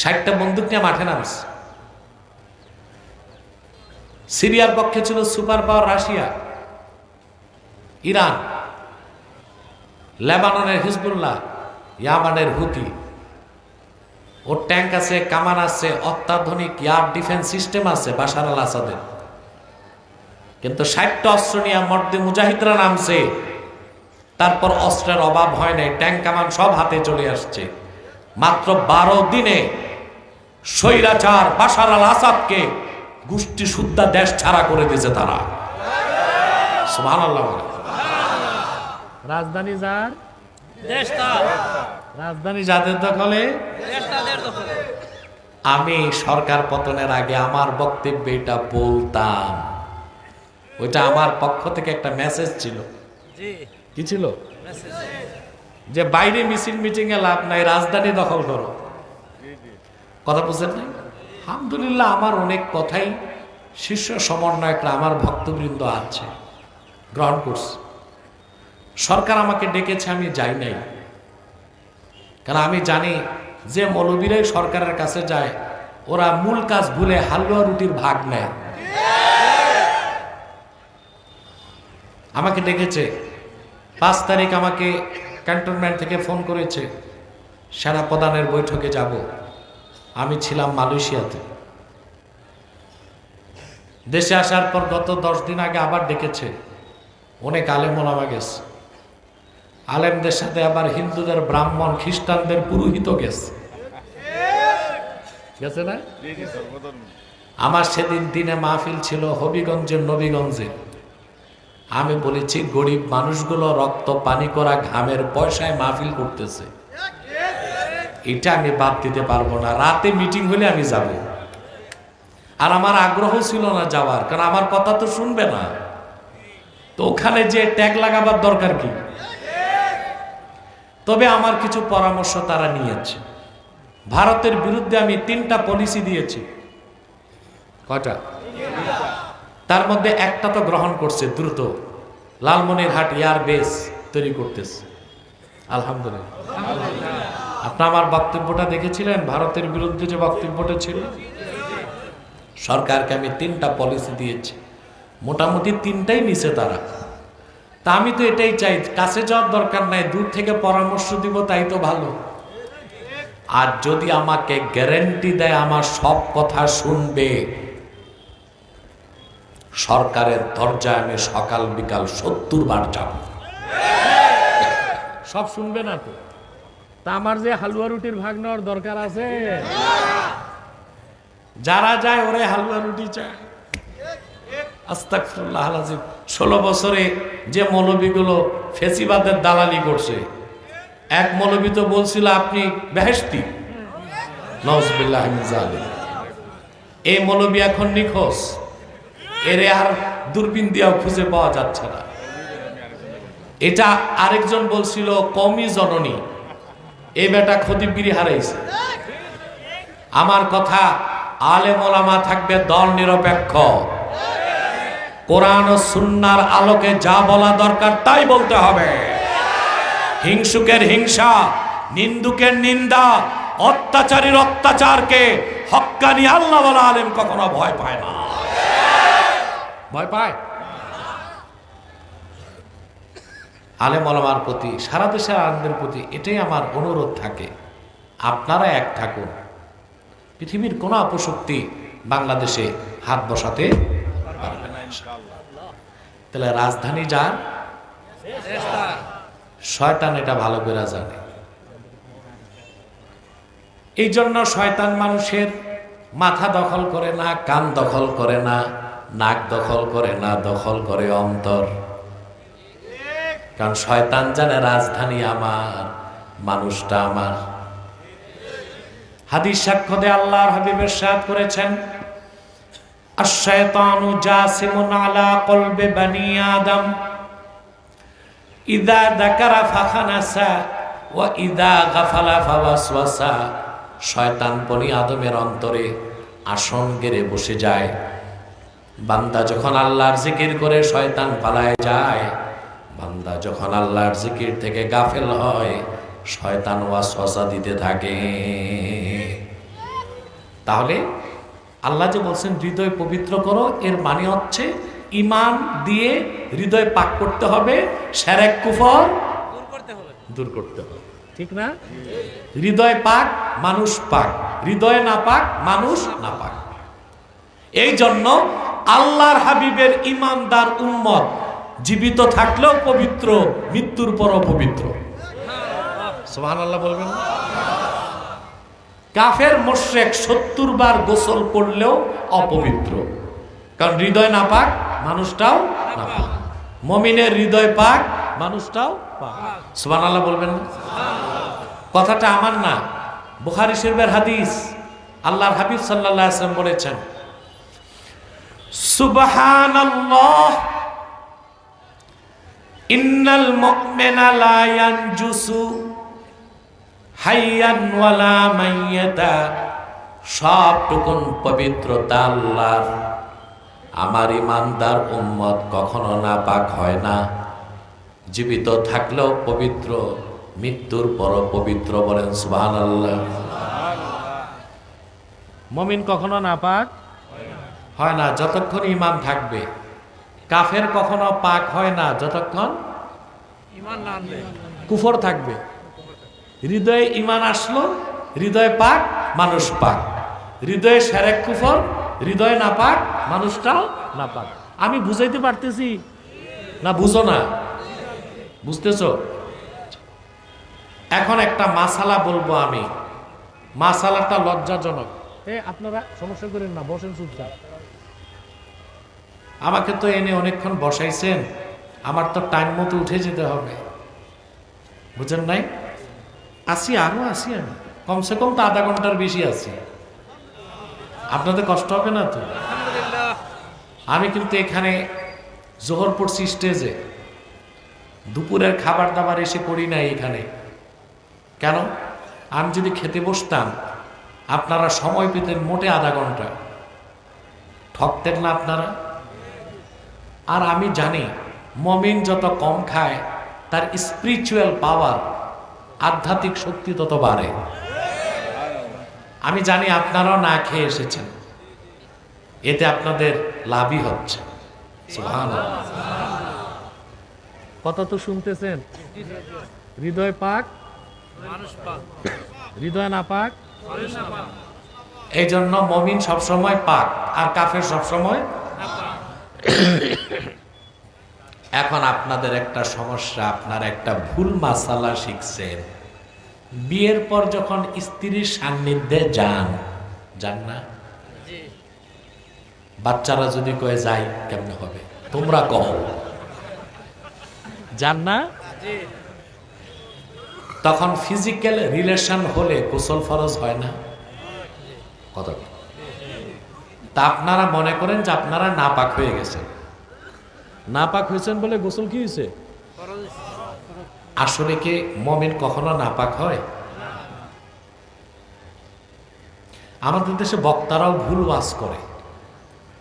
60টা বন্দুক নিয়ে মাঠে নামছে। সিরিয়ার পক্ষে ছিল সুপার পাওয়ার রাশিয়া, ইরান, লেবাননের হিজবুল্লাহ, ইয়ামানের হুতি। ওর ট্যাঙ্ক আছে, কামান আছে, অত্যাধুনিক এয়ার ডিফেন্স সিস্টেম আছে বাশার আল আসাদের। কিন্তু 60টা অস্ত্র নিয়ে মর্দে মুজাহিদরা নামছে। তারপর অস্ত্রের অভাব হয় নাই, ট্যাঙ্ক কামান সব হাতে চলে আসছে। মাত্র 12 দিনে স্বৈরাচার বাশার আল আসাদকে গোষ্ঠী শুদ্ধা দেশ ছাড়া করে দিয়েছে তারা। সুবহানাল্লাহ। রাজধানী যার দেশ তার, রাজধানী যাদের দখলে দেশ তাদের দখলে। আমি সরকার পতনের আগে আমার বক্তব্যে এটা বলতাম। ওইটা আমার পক্ষ থেকে একটা মেসেজ ছিল। কি ছিল? যে বাইরে মিছিল মিটিং এ লাভ নাই, রাজধানী দখল করো। কথা বুঝেন নাই? আলহামদুলিল্লাহ, আমার অনেক কথাই শীর্ষ সমন্বয়করা, আমার ভক্তবৃন্দ আছে, গ্রহণ করছে। সরকার আমাকে ডেকেছে, আমি যাই নাই। কারণ আমি জানি যে মৌলবীরাই সরকারের কাছে যায়, ওরা মূল কাজ ভুলে হালুয়া রুটির ভাগ নেয়। আমাকে ডেকেছে 5 তারিখ, আমাকে ক্যান্টনমেন্ট থেকে ফোন করেছে, সেনা প্রধানের বৈঠকে যাব। আমি ছিলাম মালয়েশিয়াতে। দেশে আসার পর গত 10 দিন আগে আবার ডেকেছে। অনেক আলেম ওলামা গেছে। আলেমদের সাথে আবার হিন্দুদের ব্রাহ্মণ, খ্রিস্টানদের পুরোহিত গেছে না? আমার সেদিন দিনে মাহফিল ছিল হবিগঞ্জের নবীগঞ্জে। আমি বলেছি গরিব মানুষগুলো রক্ত পানি করা ঘামের পয়সায় মাহফিল করতেছে, এটা আমি বাদ দিতে পারবো না। রাতে মিটিং হলে আমি যাব। আর আমার আগ্রহ ছিল না যাওয়ার, কারণ আমার কথা তো শুনবে না। তো ওখানে যে ট্যাগ লাগাবার দরকার কি? তবে আমার কিছু পরামর্শ তারা নিয়েছে। ভারতের বিরুদ্ধে আমি 3টা পলিসি দিয়েছি। কয়টা? তার মধ্যে একটা তো গ্রহণ করছে দ্রুত, লালমনিরহাট এয়ার বেস তৈরি করতেছে। আলহামদুলিল্লাহ। আপনি আমার বক্তব্যটা দেখেছিলেন, ভারতের বিরুদ্ধে যে বক্তব্যটা ছিল। সরকারকে আমি 3টা পলিসি দিয়েছি, মোটামুটি 3টাই নিছে তারা। তা আমি তো এটাই চাই, কাছে যাওয়ার দরকার নাই, দূর থেকে পরামর্শ দিব, তাই তো ভালো। আর যদি আমাকে গ্যারান্টি দেয় আমার সব কথা শুনবে, সরকারের দরজায় আমি সকাল বিকাল 70 বার যাব। সব শুনবে না তো। তা আমার যে হালুয়া রুটির ভাগ নেওয়ার দরকার আছে? যারা যায় ওরে হালুয়া রুটি চায়। আস্তাগফিরুল্লাহ আলাজিম। 16 বছরে যে মৌলবীগুলো ফেসিবাদের দালালি করছে, এক মৌলবী তো বলছিল আপনি বেহেশতি। নাউজুবিল্লাহ মিন যালিক। এই মৌলবী এখন নিখোঁজ, এরে আর দূরবীন দিয়েও খুঁজে পাওয়া যাচ্ছে না। এটা আরেকজন বলছিল কওমি জননী, এই বেটা খতিবগিরি হারাইছে। আমার কথা, আলেম ওলামা থাকবে দল নিরপেক্ষ, কোরআন ও সুন্নাহর আলোকে যা বলা দরকার তাই বলতে হবে। হিংসুকের হিংসা, নিন্দুকের নিন্দা, অত্যাচারীর অত্যাচারকে হক্কানি আল্লাহওয়ালা আলেম কখনো ভয় পায় না। ভয় পায়? আলেম ওলামার প্রতি, সারা দেশের আলেমদের প্রতি এটাই আমার অনুরোধ থাকে, আপনারা এক থাকুন। পৃথিবীর কোন অপশক্তি বাংলাদেশে হাত বসাতে পারবে না ইনশাআল্লাহ। তাহলে রাজধানী যার, শয়তান এটা ভালো করে জানে। এই জন্য শয়তান মানুষের মাথা দখল করে না, কান দখল করে না, নাক দখল করে না, দখল করে অন্তর। কারণ শয়তান জানে রাজধানী আমার, মানুষটা আমার। হাদিস সাক্ষ্য দিয়ে আল্লাহর হাবিব ইরশাদ করেছেন, আশ-শায়তানু জাসিমুন আলা কলবি বানি আদম ইযা যাকারা ফাখানাসা ওয়া ইযা গাফালা ফাওয়াসওয়াসা। শয়তান বনি আদমের অন্তরে আসন গেড়ে বসে যায়। বান্দা যখন আল্লাহর জিকির করে শয়তান পালায় যায়, বান্দা যখন আল্লাহর জিকির থেকে গাফেল হয় শয়তান ওয়াসওয়াসা দিতে থাকে। তাহলে আল্লাহ যে বলছেন হৃদয় পবিত্র করো, এর মানে হচ্ছে ঈমান দিয়ে হৃদয় পাক করতে হবে, শিরক কুফর দূর করতে হবে। ঠিক না? হৃদয় পাক মানুষ পাক, হৃদয় না পাক মানুষ না পাক। এই জন্য আল্লাহর হাবিবের ঈমানদার উম্মত জীবিত থাকলেও পবিত্র, মৃত্যুর পরও পবিত্র। সুবহানাল্লাহ বলবেন। কাফের মুশরিক 70 বার গোসল করলেও অপবিত্র, কারণ হৃদয় না পাক মানুষটাও না পাক। মুমিনের হৃদয় পাক মানুষটাও পাক। সুবহানাল্লাহ বলবেন না? কথাটা আমার না, বুখারী শরীফের হাদিস। আল্লাহর হাবিব সাল্লাল্লাহু আলাইহি ওয়াসাল্লাম বলেছেন, সুবহানাল্লাহ ইন্নাল মুমিনা লা ইয়ানজুসু হাইয়ান ওয়ালা মাইয়াতা। সবটুকুন পবিত্রতা আল্লাহর। আমার ইমানদার উম্মত কখনো নাপাক হয় না, জীবিত থাকলেও পবিত্র, মৃত্যুর পরও পবিত্র। বলেন সুবহানাল্লাহ। মুমিন কখনো নাপাক হয় না যতক্ষণ ঈমান থাকবে। কাফের কখনো পাক হয় না যতক্ষণ ঈমান না আনবে, কুফর থাকবে। হৃদয়ে ঈমান আসলো, হৃদয় পাক মানুষ পাক। হৃদয়ে শিরক কুফর, হৃদয় না পাক মানুষটাও না পাক। আমি বুঝাইতে পারতেছি না? বুঝো না? বুঝতেছো? এখন একটা মাসালা বলবো আমি, মাসালাটা লজ্জাজনক। আপনারা সমস্যা করেন না, বসেন চুপচাপ। আমাকে তো এনে অনেকক্ষণ বসাইছেন, আমার তো টাইম মতো উঠে যেতে হবে, বুঝেন নাই? আসি, আরো আসি, আমি কমসে কম তো আধা ঘন্টার বেশি আছি। আপনাদের কষ্ট হবে না তো? আমি কিন্তু এখানে জোহর পড়ছি স্টেজে, দুপুরের খাবার দাবার এসে করি নাই এখানে। কেন? আমি যদি খেতে বসতাম আপনারা সময় পেতেন মোটে আধা ঘন্টা, ঠকতেন না আপনারা। আর আমি জানি মুমিন যত কম খায় তার স্পিরিচুয়াল পাওয়ার, আধ্যাত্মিক শক্তি তত বাড়ে। আমি জানি আপনারাও না খেয়ে এসেছেন, এতে আপনাদের লাভই হচ্ছে। সুবহানাল্লাহ। কথা তো শুনতেছেন? হৃদয় পাক মানুষ পাক, হৃদয় না পাক মানুষ না পাক। এই জন্য মুমিন সবসময় পাক আর কাফের সবসময়। এখন আপনাদের একটা সমস্যা, আপনারা একটা ভুল মাসালা শিখছেন। বিয়ের পর যখন স্ত্রীর সান্নিধ্যে যান না, বাচ্চারা যদি কয়ে যাই কেমনে হবে, তোমরা কও যান না, তখন ফিজিক্যাল রিলেশন হলে গোসল ফরজ হয় না কথা। তা আপনারা মনে করেন যে আপনারা নাপাক হয়ে গেছেন, নাপাক হয়েছেন বলে গোসল কি হয়েছে? আসলে কি মুমিন কখনো নাপাক হয়? আমাদের দেশে বক্তারাও ভুল ওয়াজ করে,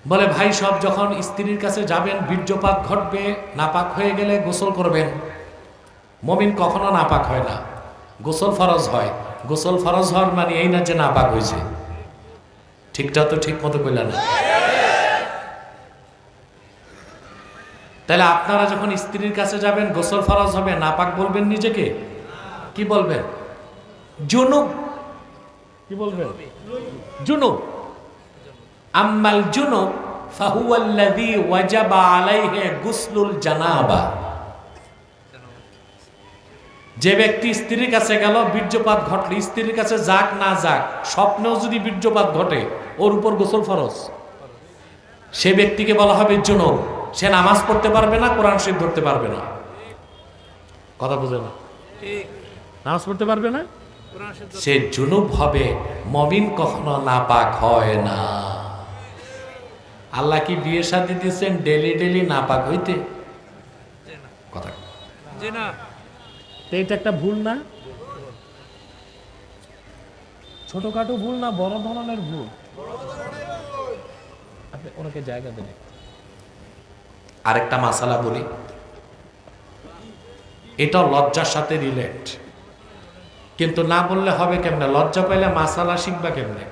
বলে ভাই সব যখন স্ত্রীর কাছে যাবেন বীর্যপাত ঘটবে, নাপাক হয়ে গেলে গোসল করবেন। মুমিন কখনো নাপাক হয় না, গোসল ফরজ হয়। গোসল ফরজ হওয়ার মানে এই না যে নাপাক হয়েছে। ঠিকটা তো ঠিক মতো কইলা না। তাহলে আপনারা যখন স্ত্রীর কাছে যাবেন গোসল ফরজ হবে, নাপাক বলবেন নিজেকে? কি বলবেন? জুনুব। কি বলবেন? জুনুব। আম্মাল জুনুব ফাহুয়াল্লাযী ওয়াজাবা আলাইহি গুসলুল জানাবা। যে ব্যক্তি স্ত্রীর কাছে গেল, বীর্যপাত ঘটলে, স্ত্রীর কাছে যাক না যাক, স্বপ্নেও যদি বীর্যপাত ঘটে ওর উপর গোসল ফরজ। সে ব্যক্তিকে বলা হবে জুনুব। সে নামাজ পড়তে পারবে না, কোরআন শরীফ ধরতে পারবে না। কথা বুঝে না? নামাজ পড়তে পারবে না, সে জুনুব হবে। মুমিন কখনো নাপাক হয় না। আল্লাহ কি বিয়ে শাদী দিয়েছেন ডেলি ডেলি নাপাক হইতে? কথা না, এটা একটা ভুল না? ছোটখাটো ভুল না, বড় ধরনের ভুল। আপনি ওনাকে জায়গা দেন। আরেকটা মাসালা বলি, এটা লজ্জার সাথে রিলেট, কিন্তু না বললে হবে কেমনে? লজ্জা পাইলে মাসালা শিখবা কেমনে?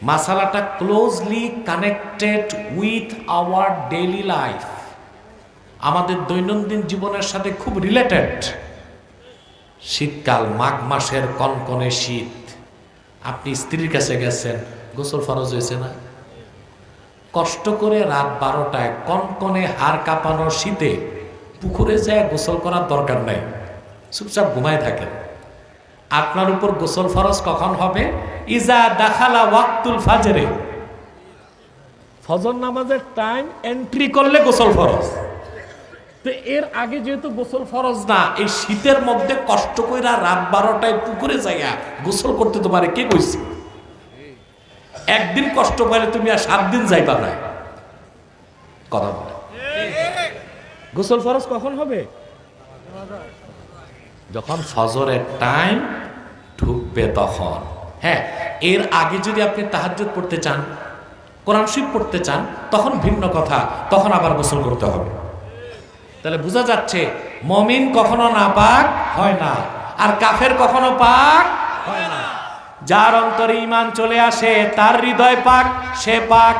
মাসালাটা closely connected with our daily life, আমাদের দৈনন্দিন জীবনের সাথে খুব রিলেটেড। শীতকাল, মাঘ মাসের কনকনে শীত, আপনি স্ত্রীর কাছে গেছেন, গোসল ফরজ হয়েছে না? কষ্ট করে রাত 12টায় কনকনে হাড় কাঁপানো শীতে পুকুরে যায় গোসল করার দরকার নাই, চুপচাপ ঘুমায় থাকেন। আপনার উপর গোসল ফরজ কখন হবে? ইজা দাখালা ওয়াক্তুল ফাজরে, ফজর নামাজের টাইম এন্ট্রি করলে গোসল ফরজ। তো এর আগে যেহেতু গোসল ফরজ না, এই শীতের মধ্যে কষ্ট করে রাত 12টায় পুকুরে যাইয়া গোসল করতে তোমারে কে কইছে? একদিন কষ্ট পাইলে তুমি আর 7 দিন যাইবা না। কথা বলে গোসল ফরজ কখন হবে? যখন ফজরের টাইম ঢুকবে তখন। হ্যাঁ, এর আগে যদি আপনি তাহাজ্জুদ পড়তে চান, কোরআন শরীফ পড়তে চান, তখন ভিন্ন কথা, তখন আবার গোসল করতে হবে। তাহলে বোঝা যাচ্ছে মুমিন কখনো নাপাক হয় না, আর কাফের কখনো পাক হয় না। যার অন্তরে ঈমান চলে আসে তার হৃদয় পাক, সে পাক।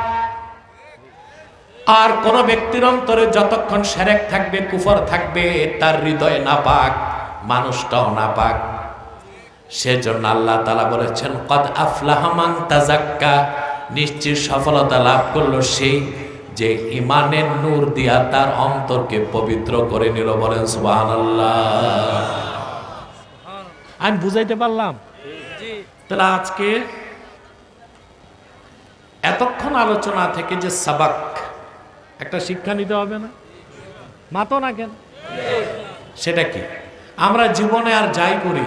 আর কোন ব্যক্তির অন্তরে যতক্ষণ শিরক থাকবে, কুফর থাকবে, তার হৃদয় নাপাক, মানুষটাও নাপাক। সেজন্য আল্লাহ তাআলা বলেছেন কদ আফলাহা মান তাযাক্কা, নিশ্চিত সফলতা লাভ করলো সেই যে ঈমানের নূর দিয়া তার অন্তরকে পবিত্র করে নিল। বলেন সুবহানাল্লাহ। আমি বুঝাইতে পারলাম? তাহলে আজকে এতক্ষণ আলোচনা থেকে যে সাবাক, একটা শিক্ষা নিতে হবে না? মাতো না কেন? সেটা কি? আমরা জীবনে আর যাই করি,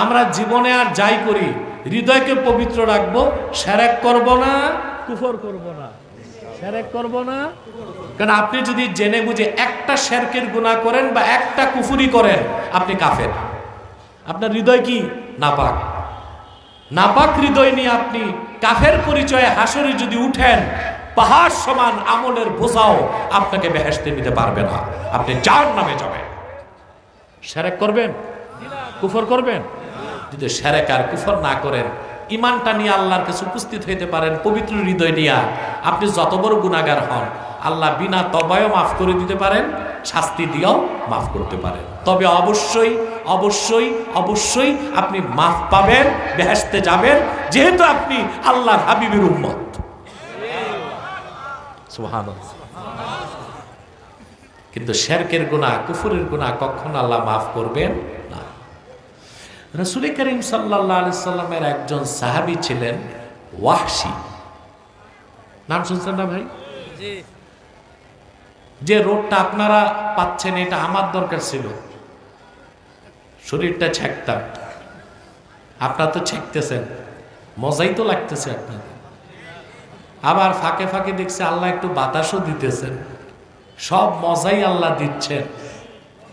আমরা জীবনে আর যাই করি, হৃদয়কে পবিত্র রাখবো, শিরক করব না, কুফর করব না, শিরক করব না। কারণ আপনি যদি জেনে বুঝে একটা শিরকের গুনাহ করেন বা একটা কুফরি করেন, আপনি কাফের। আপনার হৃদয় কি? নাপাক। নাপাক হৃদয় নিয়ে আপনি কাফের পরিচয়ে হাসরে যদি উঠেন, পাহাড় সমান আমলের বোঝাও আপনাকে বেহেশতে নিতে পারবে না, আপনি জাহান্নামে যাবেন। শিরক করবেন, কুফর করবেন? যদি শিরক আর কুফর না করেন, ঈমানটা নিয়ে আল্লাহর কাছে উপস্থিত হইতে পারেন পবিত্র হৃদয় নিয়ে, আপনি যত বড় গুনাহগার হন আল্লাহ বিনা তওবায়ও মাফ করে দিতে পারেন, শাস্তি দিয়েও মাফ করতে পারেন। তবে অবশ্যই অবশ্যই অবশ্যই আপনি মাফ পাবেন, বেহেশতে যাবেন, যেহেতু আপনি আল্লাহর হাবিবের উম্মত। সুবহানাল্লাহ। কিন্তু শিরকের গুনাহ, কুফরের গুনাহ কখনো আল্লাহ মাফ করবেন না। রাসূল করিম সাল্লাল্লাহু আলাইহি সাল্লামের একজন সাহাবী ছিলেন ওয়াহশী। নাম শুনছেন না ভাই? জি। যে রোগটা আপনারা পাচ্ছেন এটা আমার দরকার ছিল, শরীরটা ছেঁকতাম, আপনারা তো ছেঁকতেছেন, মজাই তো লাগতেছে আপনাদের। আবার ফাঁকে ফাঁকে দেখছে আল্লাহ একটু বাতাসও দিতেছেন, সব মজাই আল্লাহ দিচ্ছেন।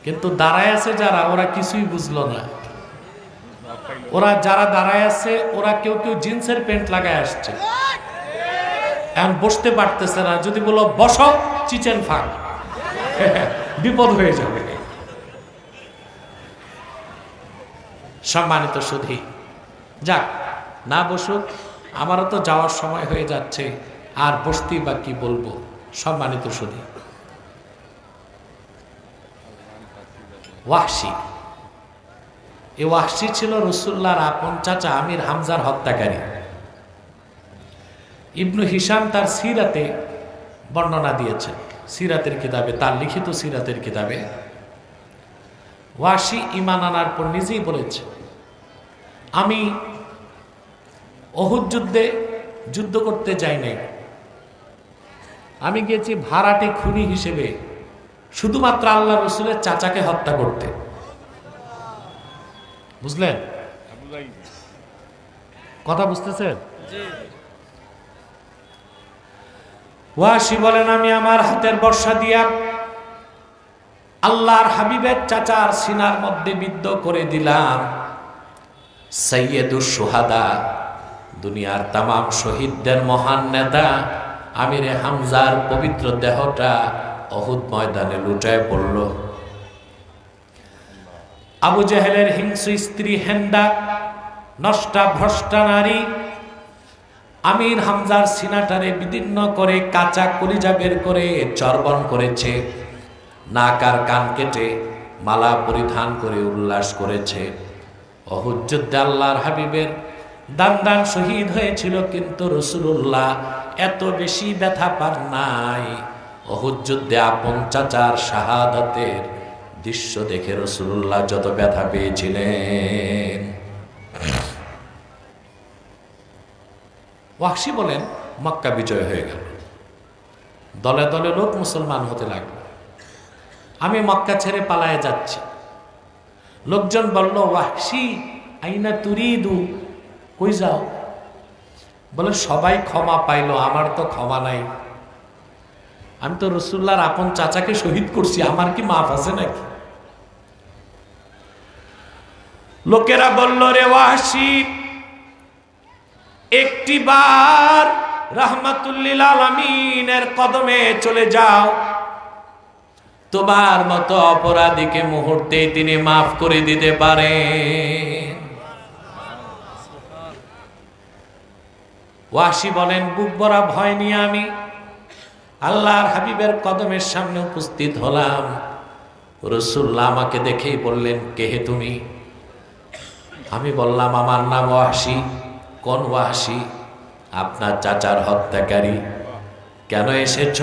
কিন্তু দাঁড়ায় আছে যারা, ওরা কিছুই বুঝলো না। ওরা যারা দাঁড়ায় আছে ওরা কেউ কেউ জিন্সের প্যান্ট লাগায় আসছে, এখন বসতে পারতেছে না। যদি বলো বসো, চিচেন ফাঁক, বিপদ হয়ে যাবে। সম্মানিত সুধী, যাক না বসুক, আমারও তো যাওয়ার সময় হয়ে যাচ্ছে, আর বসতেই বা কি বলবো। সম্মানিত সুধী, ওয়াহশী, এই ওয়াহশী ছিল রাসূলুল্লাহর আপন চাচা আমির হামজার হত্যাকারী। ইবনু হিশাম তার সিরাতে বর্ণনা দিয়েছেন, সিরাতের কিতাবে, তার লিখিত সিরাতের কিতাবে। ওয়াহশী ঈমান আনার পর নিজেই বলেছে, আমি উহুদ যুদ্ধে যুদ্ধ করতে যাই নাই, আমি গেছি ভাড়াটে খুনি হিসেবে শুধুমাত্র আল্লাহ রসুলের চাচাকে হত্যা করতে। বুঝলেন কথা? বুঝতেছেন? ওয়াহশী বলেন, আমি আমার হাতের বর্শা দিয়া আল্লাহর হাবিবের চাচার সিনার মধ্যে বিদ্ধ করে দিলাম। সাইয়্যিদুশ শুহাদা, দুনিয়ার তামাম শহীদদের মহান নেতা আমিরে হামজার পবিত্র দেহটা উহুদ ময়দানে লুটায় পড়ল। আবু জেহেলের হিংস্র স্ত্রী হেন্দা, নষ্টা ভ্রষ্টা নারী, আমির হামজার সিনাটারে বিদীর্ণ করে কাঁচা কলিজা বের করে চর্বণ করেছে, নাক আর কান কেটে মালা পরিধান করে উল্লাস করেছে। উহুদ যুদ্ধে আল্লাহর হাবিবের দান দান শহীদ হয়েছিল, কিন্তু রাসূলুল্লাহ এত বেশি ব্যথা পান নাই। উহুদ যুদ্ধে আপন চাচার শাহাদাতের দৃশ্য দেখে রাসূলুল্লাহ যত ব্যথা পেয়েছিলেন। ওয়াহশী বলেন, মক্কা বিজয় হয়ে গেল, দলে দলে লোক মুসলমান হতে লাগলো। আমি মক্কা ছেড়ে পালায়ে যাচ্ছি। লোকজন বলল, ওয়াহশী আইনা তুরিদু, কই যাও? বলে, সবাই ক্ষমা পাইলো, আমার তো ক্ষমা নাই। আমি তো রাসূলুল্লাহর আপন চাচাকে শহীদ করছি, আমার কি মাফ আছে নাকি? লোকেরা বলল, রে ওয়াহশী, একটিবার রাহমাতুল্লিল আলামিনের কদমে চলে যাও, তোমার মতো অপরাধীকে মুহূর্তে তিনি মাফ করে দিতে পারেন। ওয়াহশী বলেন, বুক ভরা ভয় নিয়ে আমি আল্লাহর হাবিবের কদমের সামনে উপস্থিত হলাম। রাসূলুল্লাহ আমাকে দেখেই বললেন, কে হে তুমি? আমি বললাম, আমার নাম ওয়াহশী। কোন ওয়াহশী? আপনার চাচার হত্যাকারী। কেন এসেছ?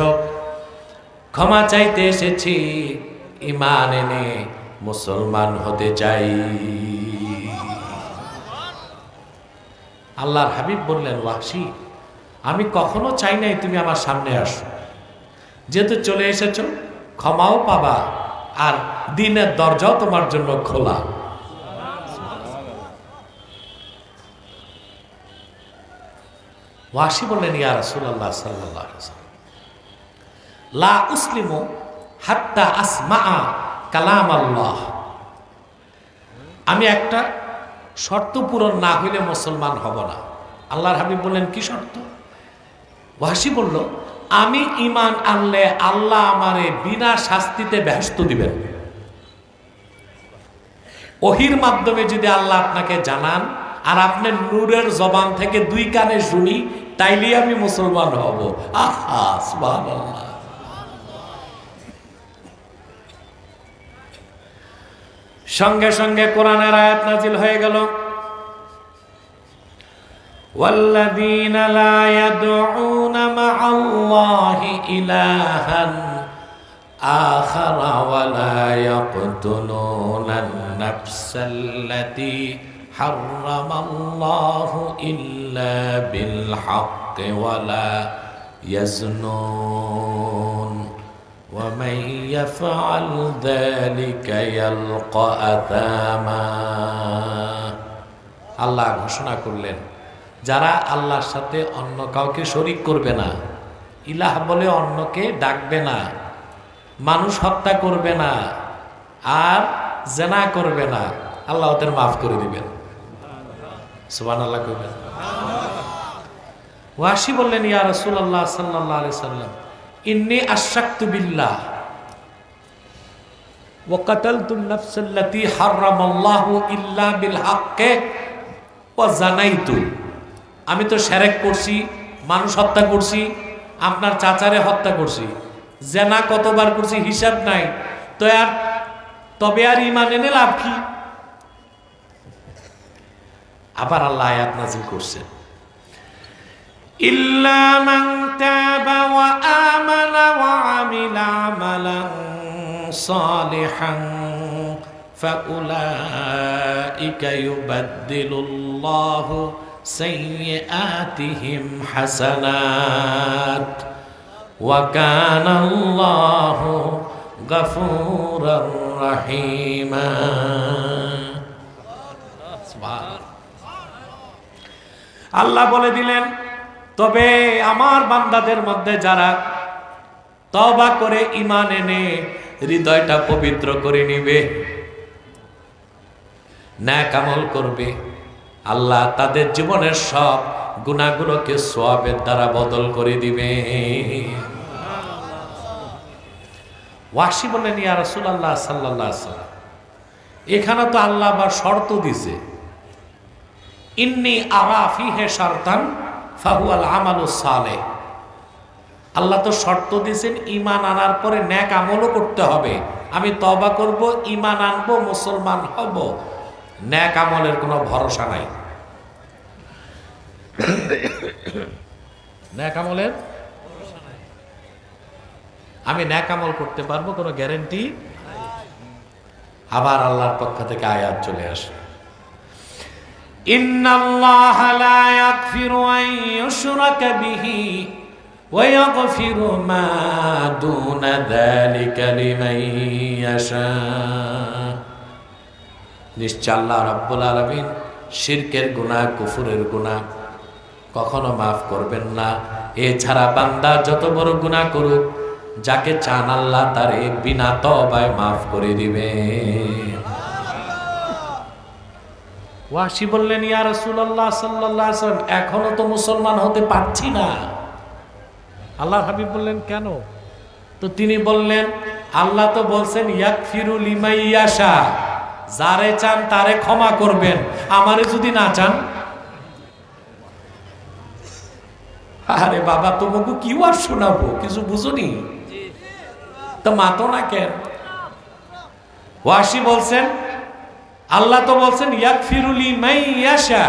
ক্ষমা চাইতে এসেছি, ঈমান এনে মুসলমান হতে চাই। আল্লাহর হাবিব বললেন, ওয়াহশী, আমি কখনো চাই নাই তুমি আমার সামনে আসো, যেহেতু চলে এসেছো ক্ষমাও পাবা, আর দিনের দরজাও তোমার জন্য খোলা। ওয়াহশী বললেন, ইয়া রাসূলুল্লাহ সাল্লাল্লাহু আলাইহি ওয়াসাল্লাম, লা উসলিমু হাত্তা আসমাআ কালাম আল্লাহ। আমি একটা শর্ত পূরণ না হইলে মুসলমান হব না। আল্লাহর হাবিব বললেন, কি শর্ত? ওয়াহশী বলল, আমি ঈমান আনলে আল্লাহ আমারে বিনা শাস্তিতে বেহেশত দিবেন। ওহীর মাধ্যমে যদি আল্লাহ আপনাকে জানান আর আপনার নূরের জবান থেকে দুই কানে শুনি, তাইলেই আমি মুসলমান হব। আহা, সুবহানাল্লাহ। সঙ্গে সঙ্গে কোরআনের আয়াত নাজিল হয়ে গেল, ওয়াল্লাযীনা লা ইয়াদউনা মা'আল্লাহি ইলাহান آخر ولا يقتلون النفس التي حرم الله إلا بالحق ولا يزنون ومن يفعل ذلك يلقى أثاما আল্লাহ ঘোষণা করলেন যারা আল্লাহর সাথে অন্য কাউকে শরীক করবে না, ইলাহ বলে অন্যকে ডাকবে না, মানুষ হত্যা করবে না, আর জেনা করবে না, আল্লাহ ওদের মাফ করে দিবেন। সুবহানাল্লাহ কইবেন। ওয়াসি বললেন, ইয়া রাসূলুল্লাহ সাল্লাল্লাহু আলাইহি সাল্লাম, ইন্নী আশরাকতু বিল্লাহ ওয়া কাতালতুন নাফসাল্লাতী হারামাল্লাহু ইল্লা বিল হাক্কি ওয়া জানাইতু। আমি তো শিরক করছি, মানুষ হত্যা করছি, আপনার চাচারে হত্যা করছি, জেনা কতবার করছি হিসাব নাই, তো আর তবে আর ঈমান এনে লাভ কি? আবার আল্লাহ আয়াত নাযিল করছেন, ইল্লা মান তাবা ওয়া আমানা ওয়া আমিলা আমালান সালিহান ফাউলাইকা ইউবাদদিলুল্লাহু সাইয়্যাতিহিম হাসানাত ওয়া কানাল্লাহু গফুরার রহিমা। আল্লাহ বলে দিলেন, তবে আমার বান্দাদের মধ্যে যারা তওবা করে ঈমান এনে হৃদয়টা পবিত্র করে নিবে, নেক আমল করবে, আল্লাহ তাদের জীবনের সব গুনাহগুলোকে সওয়াবের দ্বারা বদল করে দিবে। ওয়াসি বললেন, ইয়া রাসূলুল্লাহ সাল্লাল্লাহু আলাইহি ওয়াসাল্লাম, এখানে তো আল্লাহ আবার শর্ত দিছে, ইন্নী আরা ফিহি শারতান ফাহুয়াল আমালুস সালেহ। আল্লাহ তো শর্ত দিয়েছেন ঈমান আনার পরে নেক আমলও করতে হবে। আমি তওবা করব, ঈমান আনবো, মুসলমান হব, নেক আমলের কোনো ভরসা নাই। নেক আমলের আমি নেক আমল করতে পারবো কোনো গ্যারান্টি? আবার আল্লাহর পক্ষ থেকে আয়াত চলে আসে, ইন্নাল্লাহা লা ইয়াগফিরু আন ইউশরাকা বিহি ওয়া ইয়াগফিরু মা দুনা যালিকা লিমান ইয়াশা। নিশ্চয় আল্লাহ রাব্বুল আলামিন শিরকের গুনাহ, কুফরের গুনাহ কখনো মাফ করবেন না। এছাড়া বান্দা যত বড় গুনাহ করুক, যাকে চান আল্লাহ তারে বিনা তওবায় মাফ করে দিবেন। ওয়াসি বললেন, ইয়া রাসূলুল্লাহ সাল্লাল্লাহু আলাইহি ওয়াসাল্লাম, এখনো তো মুসলমান হতে পারছি না। আল্লাহর হাবিব বললেন, কেন? তো তিনি বললেন, আল্লাহ তো বলছেন ইয়াগফিরু লিমান ইয়াশা, যারে চান তারে ক্ষমা করবেন, আমারে যদি না চান। আরে বাবা, তোমাকে কি আর শোনাবো, কিছু বুঝুনি তো মাতো না কেন? ওয়াসি বলছেন, আল্লাহ তো বলছেন ইয়াগফিরু লিমান ইয়াশা,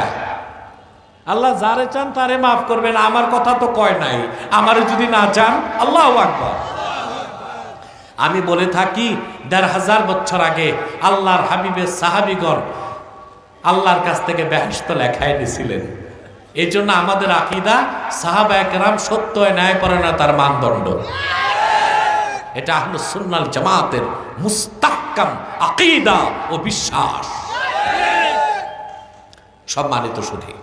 আল্লাহ যারে চান তারে মাফ করবেন, আমার কথা তো কয় নাই, আমারে যদি না চান। আল্লাহু আকবার। আমি বলে থাকি ১৫০০ বছর আগে আল্লাহর হাবিবের সাহাবীগণ আল্লাহর কাছ থেকে বেহেশত লেখায় নিয়েছিলেন। এই জন্য আমাদের আকীদা সাহাবায়ে কেরাম সত্য ন্যায়পরায়ণতার মানদণ্ড। এটা আহলুস সুন্নাহ ওয়াল জামাতের মুস্তাহকাম আকীদা ও বিশ্বাস। সম্মানিত সুধী,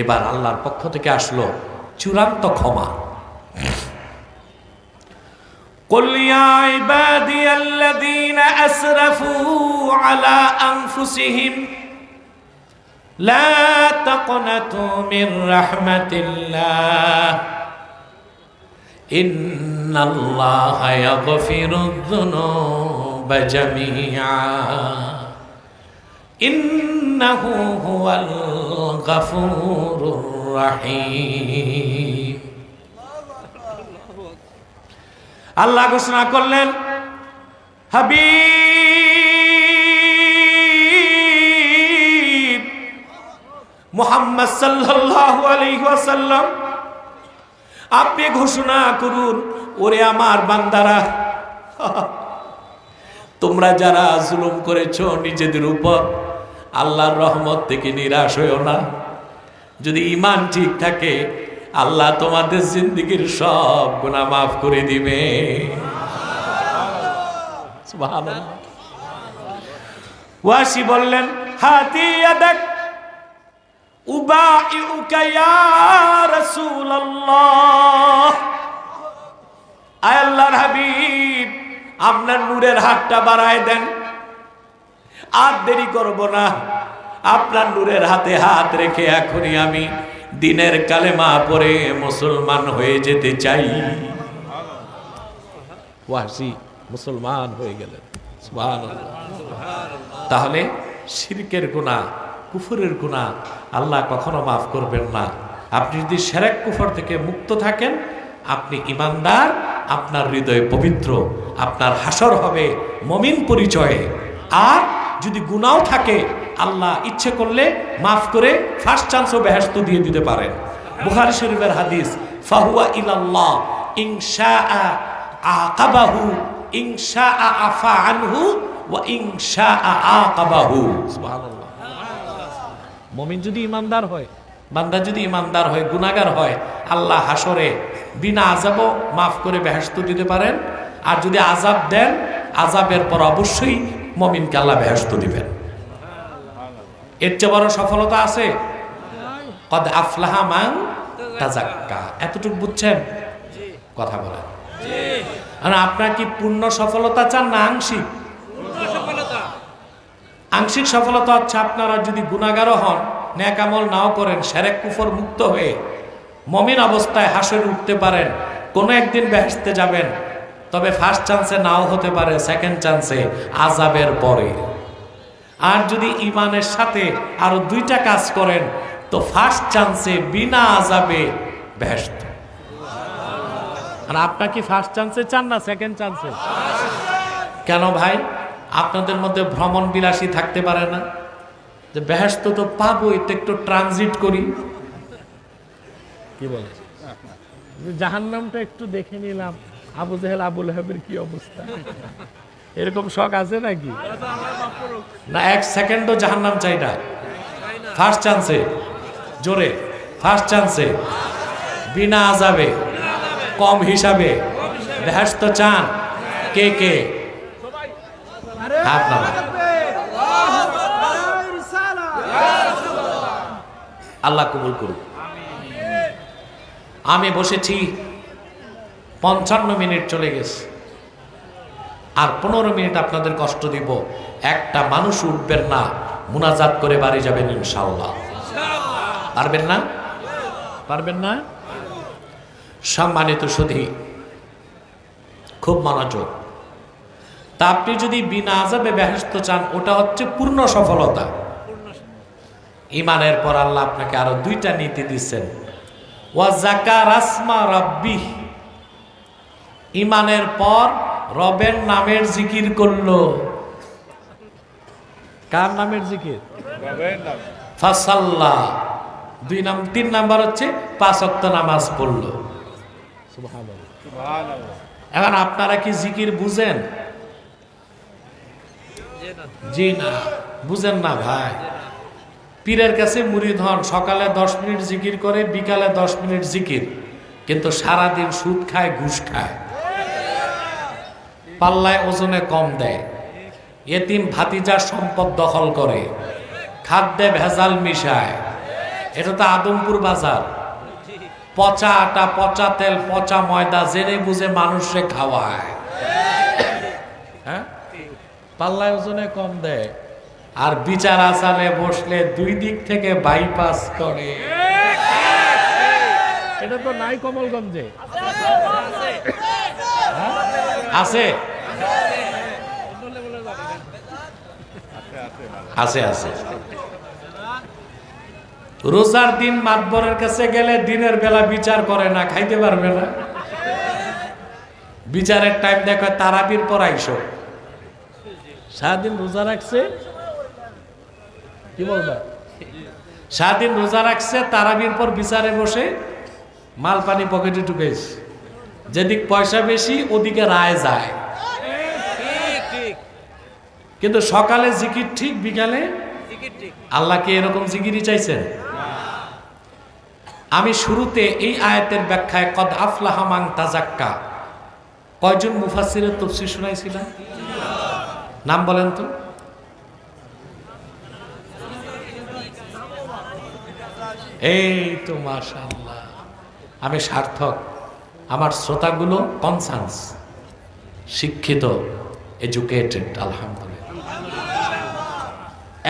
এবার আল্লাহর পক্ষ থেকে আসলো চূড়ান্ত ক্ষমা। কুল ইয়া ইবাদিয়াল্লাযীনা আসরাফু আলা আনফুসিহিম লা তাকনাতু মির রাহমাতিল্লাহ ইন্নাল্লাহা ইয়াগফিরুয যুনুবা জামিআ ইন্নাহু হুয়াল গফুরুর রহিম। আল্লাহ ঘোষণা করলেন, হাবিব মুহাম্মদ সাল্লাল্লাহু আলাইহি ওয়াসাল্লাম, আপনি ঘোষণা করুন, ওরে আমার বান্দারা, তোমরা যারা জুলুম করেছো নিজেদের উপর, আল্লাহর রহমত থেকে নিরাশ হইও না। যদি ঈমান ঠিক থাকে আল্লাহ তোমাদের জিন্দেগীর সব গুনাহ মাফ করে দিবে। সুবহানাল্লাহ। ওয়াসি বললেন, হাতি ইয়াদাক উবাইউকা ইয়া রাসূলুল্লাহ। আয় আল্লাহর হাবিব, আপনার নূরের হাতটা বাড়ায় দেন, আর দেরি করব না। আপনার নূরের হাতে হাত রেখে এখনই আমি দিনের কালেমা পড়ে মুসলমান হয়ে যেতে চাই। ওয়াসি মুসলমান হয়ে গেলেন। সুবহানাল্লাহ। তাহলে শিরকের গুনাহ, কুফরের গুনাহ আল্লাহ কখনো মাফ করবেন না। আপনি যদি শিরক কুফর থেকে মুক্ত থাকেন, আপনি ঈমানদার, আপনার হৃদয় পবিত্র, আপনার হাসর হবে মুমিন পরিচয়ে। আর যদি গুনাহও থাকে আল্লাহ ইচ্ছে করলে মাফ করে ফার্স্ট চান্সও বেহেশত দিয়ে দিতে পারেন। বুখারী শরীফের হাদিস, ফাহুয়া ইলাল্লাহ ইনশাআ আকাবাহু ইনশাআ আফা আনহু ওয়া ইনশাআ আকাবাহু। সুবহানাল্লাহ। মুমিন যদি ঈমানদার হয়, বান্দা যদি ঈমানদার হয়, গুনাহগার হয়, আল্লাহ হাসরে বিনা আযাবও মাফ করে বেহেশত দিতে পারেন। আর যদি আযাব দেন, আযাবের পর অবশ্যই মুমিনকে আল্লাহ বেহেশত দিবেন। এর চেয়ে বড় সফলতা আছে? কদ আফলাহা মান তাযাক্কা। এতটুকু বুঝছেন? কথা বলেন। আর আপনার কি পূর্ণ সফলতা চান না আংশিক? আংশিক সফলতা হচ্ছে আপনারা যদি গুনাহগারও হন, নেক আমল নাও করেন, শিরক কুফর মুক্ত হয়ে মুমিন অবস্থায় হাসরে উঠতে পারেন, কোনো একদিন বেহেশতে যাবেন। তবে ফার্স্ট চান্সে নাও হতে পারে, সেকেন্ড চান্সে আযাবের পরে। আর যদি ঈমানের সাথে আরো দুইটা কাজ করেন তো ফার্স্ট চান্সে বিনা আযাবে বেহেশত। আর আপনার কি ফার্স্ট চান্সে চান না সেকেন্ড চান্সে? কেন ভাই? আপনাদের মধ্যে ভ্রমণ বিলাসী থাকতে পারে না যে বেহেশত তো পাবোই, তো একটু ট্রানজিট করি। কি বলে, জাহান্নামটা একটু দেখে নিলাম, আবু জেহেল আবু লাহাবের কি অবস্থা, এরকম শখ আছে নাকি? না, এক সেকেন্ডও জাহান্নাম চাই না। ফার্স্ট চান্সে, জোরে ফার্স্ট চান্সে, বিনা আযাবে, কম হিসাবে বেহেশত চান কে কে? হাত নামান। আল্লাহ কবুল করুক। আমি বসেছি 55 মিনিট চলে গেছে, আর 15 মিনিট আপনাদের কষ্ট দিব। একটা মানুষ উঠবেন না, মুনাজাত করে বাড়ি যাবেন ইনশাআল্লাহ। পারবেন না? পারবেন না? সম্মানিত সুধী, খুব মনোযোগ। তা আপনি যদি বিনা আযাবে বেহেশত চান, ওটা হচ্ছে পূর্ণ সফলতা। ঈমানের পর আল্লাহ আপনাকে আরো দুইটা নীতি দিচ্ছেন। ওয়া যাকার আসমা রাব্বিহ, ঈমানের পর রবের নামের জিকির করলো। কার নামের জিকির? রবের নাম। ফাসাল্লা, 3 নাম্বার হচ্ছে 5 ওয়াক্ত নামাজ পড়লো। সুবহানাল্লাহ, সুবহানাল্লাহ। এখন আপনারা কি জিকির বুঝেন? জি না, বুঝেন না ভাই। পীরের কাছে মুরিদ হন, সকালে 10 মিনিট জিকির করে, বিকালে 10 মিনিট জিকির, কিন্তু সারাদিন সুদ খায়, ঘুষ খায়, পাল্লায় ওজনে কম দেয়, এতিম ভাতিজার সম্পদ দখল করে, খাদ্যে ভেজাল মিশায়। এটা তো আদমপুর বাজার। পচা আটা, পচা তেল, পচা ময়দা জেনে বুঝে মানুষে খাওয়ায়। হ্যাঁ, পাল্লায় ওজনে কম দেয়, আর বিচার আচারে বসলে 2 দিক থেকে বাইপাস করে। এটা তো নাই কমলগঞ্জে আছে? আছে, আছে। রোজার দিন মাতবরের কাছে গেলে দিনের বেলা বিচার করে না, খাইতে পারবে না। বিচারের টাইম দেখো তারাবির পর আইসো। সারাদিন রোজা রাখছে, কি বলবা, সারাদিন রোজা রাখছে, তারাবির পর বিচারে বসে মাল পানি পকেটে ঢুকেছ, যেদিক পয়সা বেশি ওদিকে রায় যায়। কিন্তু সকালে জিকির ঠিক, বিকালে আল্লাহ কি এরকম জিকিরই চাইছেন? আমি শুরুতে এই আয়াতের ব্যাখ্যায় কদ আফলাহা মান তাজাক্কা কয়জন মুফাসসিরের তাফসীর শুনাইছিলাম? নাম বলেন তো। এই তো মাশাআল্লাহ, আমি সার্থক। আমার শ্রোতাগুলো কনসার্নস, শিক্ষিত, এডুকেটেড, আলহামদুলিল্লাহ।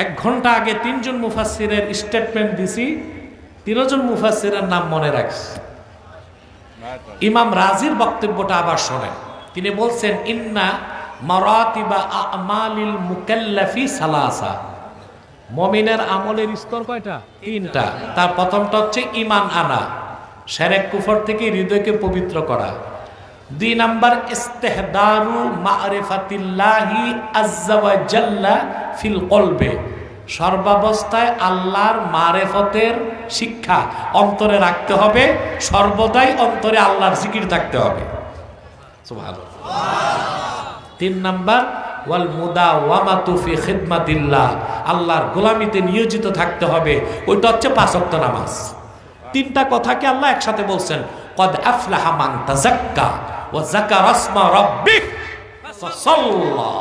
1 ঘন্টা আগে 3 জন মুফাসসিরের স্টেটমেন্ট দিছি, 3 জন মুফাসসিরের নাম মনে রাখছি। ইমাম রাজির বক্তব্যটা আবার শোনেন। তিনি বলছেন ইন্না মারাতিবা আমালিল মুকাল্লাফি সালাসা, মুমিনের আমলের স্তর কয়টা? 3টা। তার প্রথমটা হচ্ছে ঈমান আনা, শিরক কুফর থেকে হৃদয়কে পবিত্র করা। 2 নাম্বার ইস্তিহদারু মারিফাতিল্লাহি আযজা ওয়া জাল্লা ফিল কলবে, সর্বাবস্থায় আল্লাহর মারেফতের শিক্ষা অন্তরে রাখতে হবে, সর্বদাই অন্তরে আল্লাহর জিকির থাকতে হবে। সুবহানাল্লাহ। 3 নাম্বার ওয়াল মুদাওয়ামাতু ফি খিদমাতিল্লাহ, আল্লাহর গোলামিতে নিয়োজিত থাকতে হবে, ওইটা হচ্ছে 5 ওয়াক্ত নামাজ। 3টা কথাকে আল্লাহ একসাথে বলছেন কদ আফলাহা মান তাযাক্কা ওয়া যাকারা ইসমা রাব্বিক ফাসাল্লা।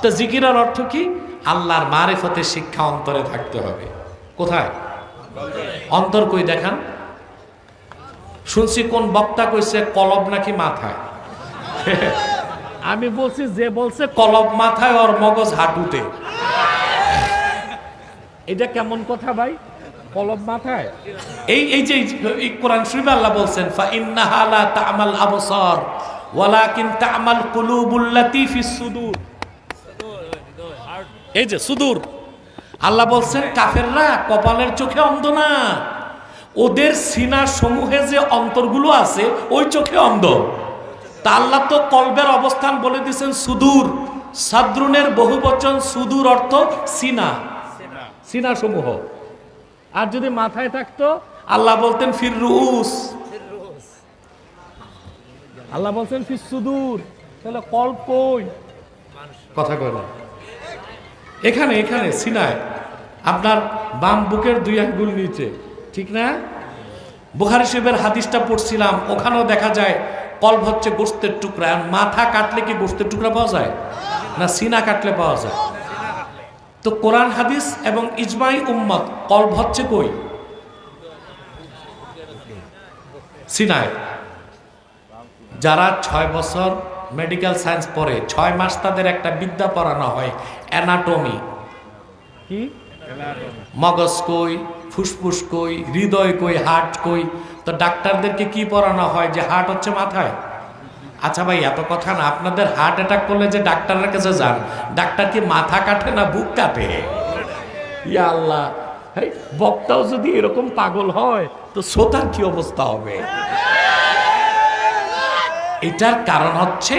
তো জিকিরের অর্থ কি? আল্লাহর মারিফতের শিক্ষা অন্তরে থাকতে হবে। কোথায়? অন্তর। কই দেখান। শুনছি কোন বক্তা কইছে কলব নাকি মাথায়। আমি বলছি যে বলছে কলব মাথায় ওর মগজ হাঁটুতে। এটা কেমন কথা ভাই? কলব মাথায়। এই যে কোরআন শরীফে আল্লাহ বলছেন ফা ইন্নাহা লা তা'মাল আবসার ওয়ালাকিন তা'মাল কুলুবুল্লাতী ফিস সুদূর। এই যে সুদূর, আল্লাহ বলছেন কাফেররা কপালের চোখে অন্ধ না, ওদের সিনার সমূহে যে অন্তরগুলো আছে ওই চোখে অন্ধ। তা আল্লাহ তো কলবের অবস্থান বলে দিয়েছেন সুদূর। সাদরুনের বহুবচন সুদূর অর্থ সিনা, সিনা সমূহ। আর যদি মাথায় থাকতো আল্লাহ বলতেন ফির রুউস, আল্লাহ বলছেন ফির সুদূর। তাহলে কলব কই? কথা কয় না। এখানে এখানে সিনায়, আপনার বাম বুকের 2 আঙ্গুল নিচে, ঠিক না? বুখারী শরীফের হাদিসটা পড়ছিলাম, ওখানেও দেখা যায় কলব হচ্ছে গোশতের টুকরা। আর মাথা কাটলে কি গোশতের টুকরা পাওয়া যায় না সিনা কাটলে পাওয়া যায়? তো কোরআন হাদিস এবং ইজমাই উম্মত, কলব হচ্ছে কই? সিনায়। যারা 6 বছর মেডিকেল সায়েন্স পড়ে, 6 মাস তাদের একটা বিদ্যা পড়ানো হয়, অ্যানাটমি। কি? মগজ কই, ফুসফুস কই, হৃদয় কই, হার্ট কই। তো ডাক্তারদেরকে কি পড়ানো হয় যে হার্ট হচ্ছে মাথায়? আচ্ছা ভাই, এত কথা না, আপনাদের হার্ট অ্যাটাক করলে যে ডাক্তারের কাছে যান, ডাক্তার কি মাথা কাটে না বুক কাটে? ইয়া আল্লাহ, বক্তাও যদি এরকম পাগল হয় তো শ্রোতার কি অবস্থা হবে? এটার কারণ হচ্ছে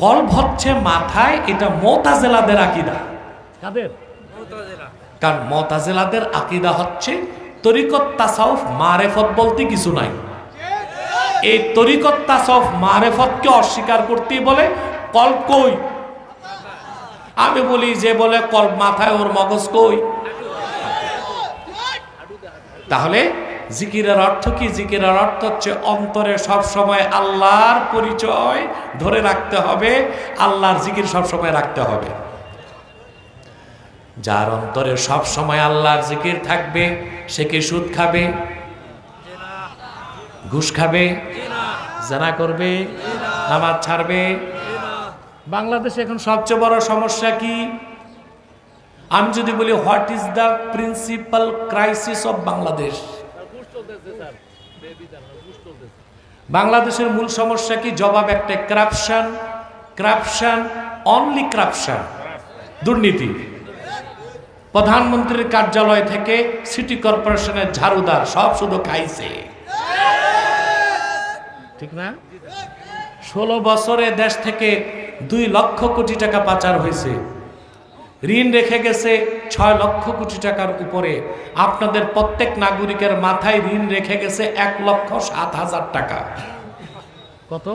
কলব হচ্ছে মাথায়। এটা মুতাজিলাদের আকীদা। কাদের? মুতাজিলা। কারণ মুতাজিলাদের আকীদা হচ্ছে তরিকত তাসাউফ মারিফত বলতে কিছু নাই। এই তরিকত তাসাউফ মারিফতকে অস্বীকার করতেই বলে কলব কই। আমি বলি যে বলে কলব মাথায়, ওর মগজ কই? তাহলে জিকিরের অর্থ কি? জিকিরের অর্থ হচ্ছে অন্তরে সব সময় আল্লাহর পরিচয় ধরে রাখতে হবে, আল্লাহর জিকির সব সময় রাখতে হবে। যার অন্তরে সব সময় আল্লাহর জিকির থাকবে সে কি সুদ খাবে, ঘুষ খাবে, জানা করবে, নামাজ ছাড়বে? বাংলাদেশে এখন সবচেয়ে বড় সমস্যা কি? আমি যদি বলি what is the principal crisis of Bangladesh, বাংলাদেশের মূল সমস্যা কি? জবাব একটা, করাপশন, করাপশন, অনলি করাপশন, দুর্নীতি। প্রধানমন্ত্রীর কার্যালয় থেকে সিটি কর্পোরেশনের ঝাড়ুদার সব শুধু খাইছে, ঠিক না? 16 বছরে দেশ থেকে 2 লক্ষ কোটি টাকা পাচার হয়েছে। ঋণ রেখে গেছে 6 লক্ষ কোটি টাকার উপরে আপনাদের প্রত্যেক নাগরিকের মাথায় ঋণ রেখে গেছে 1,07,000 টাকা। কত?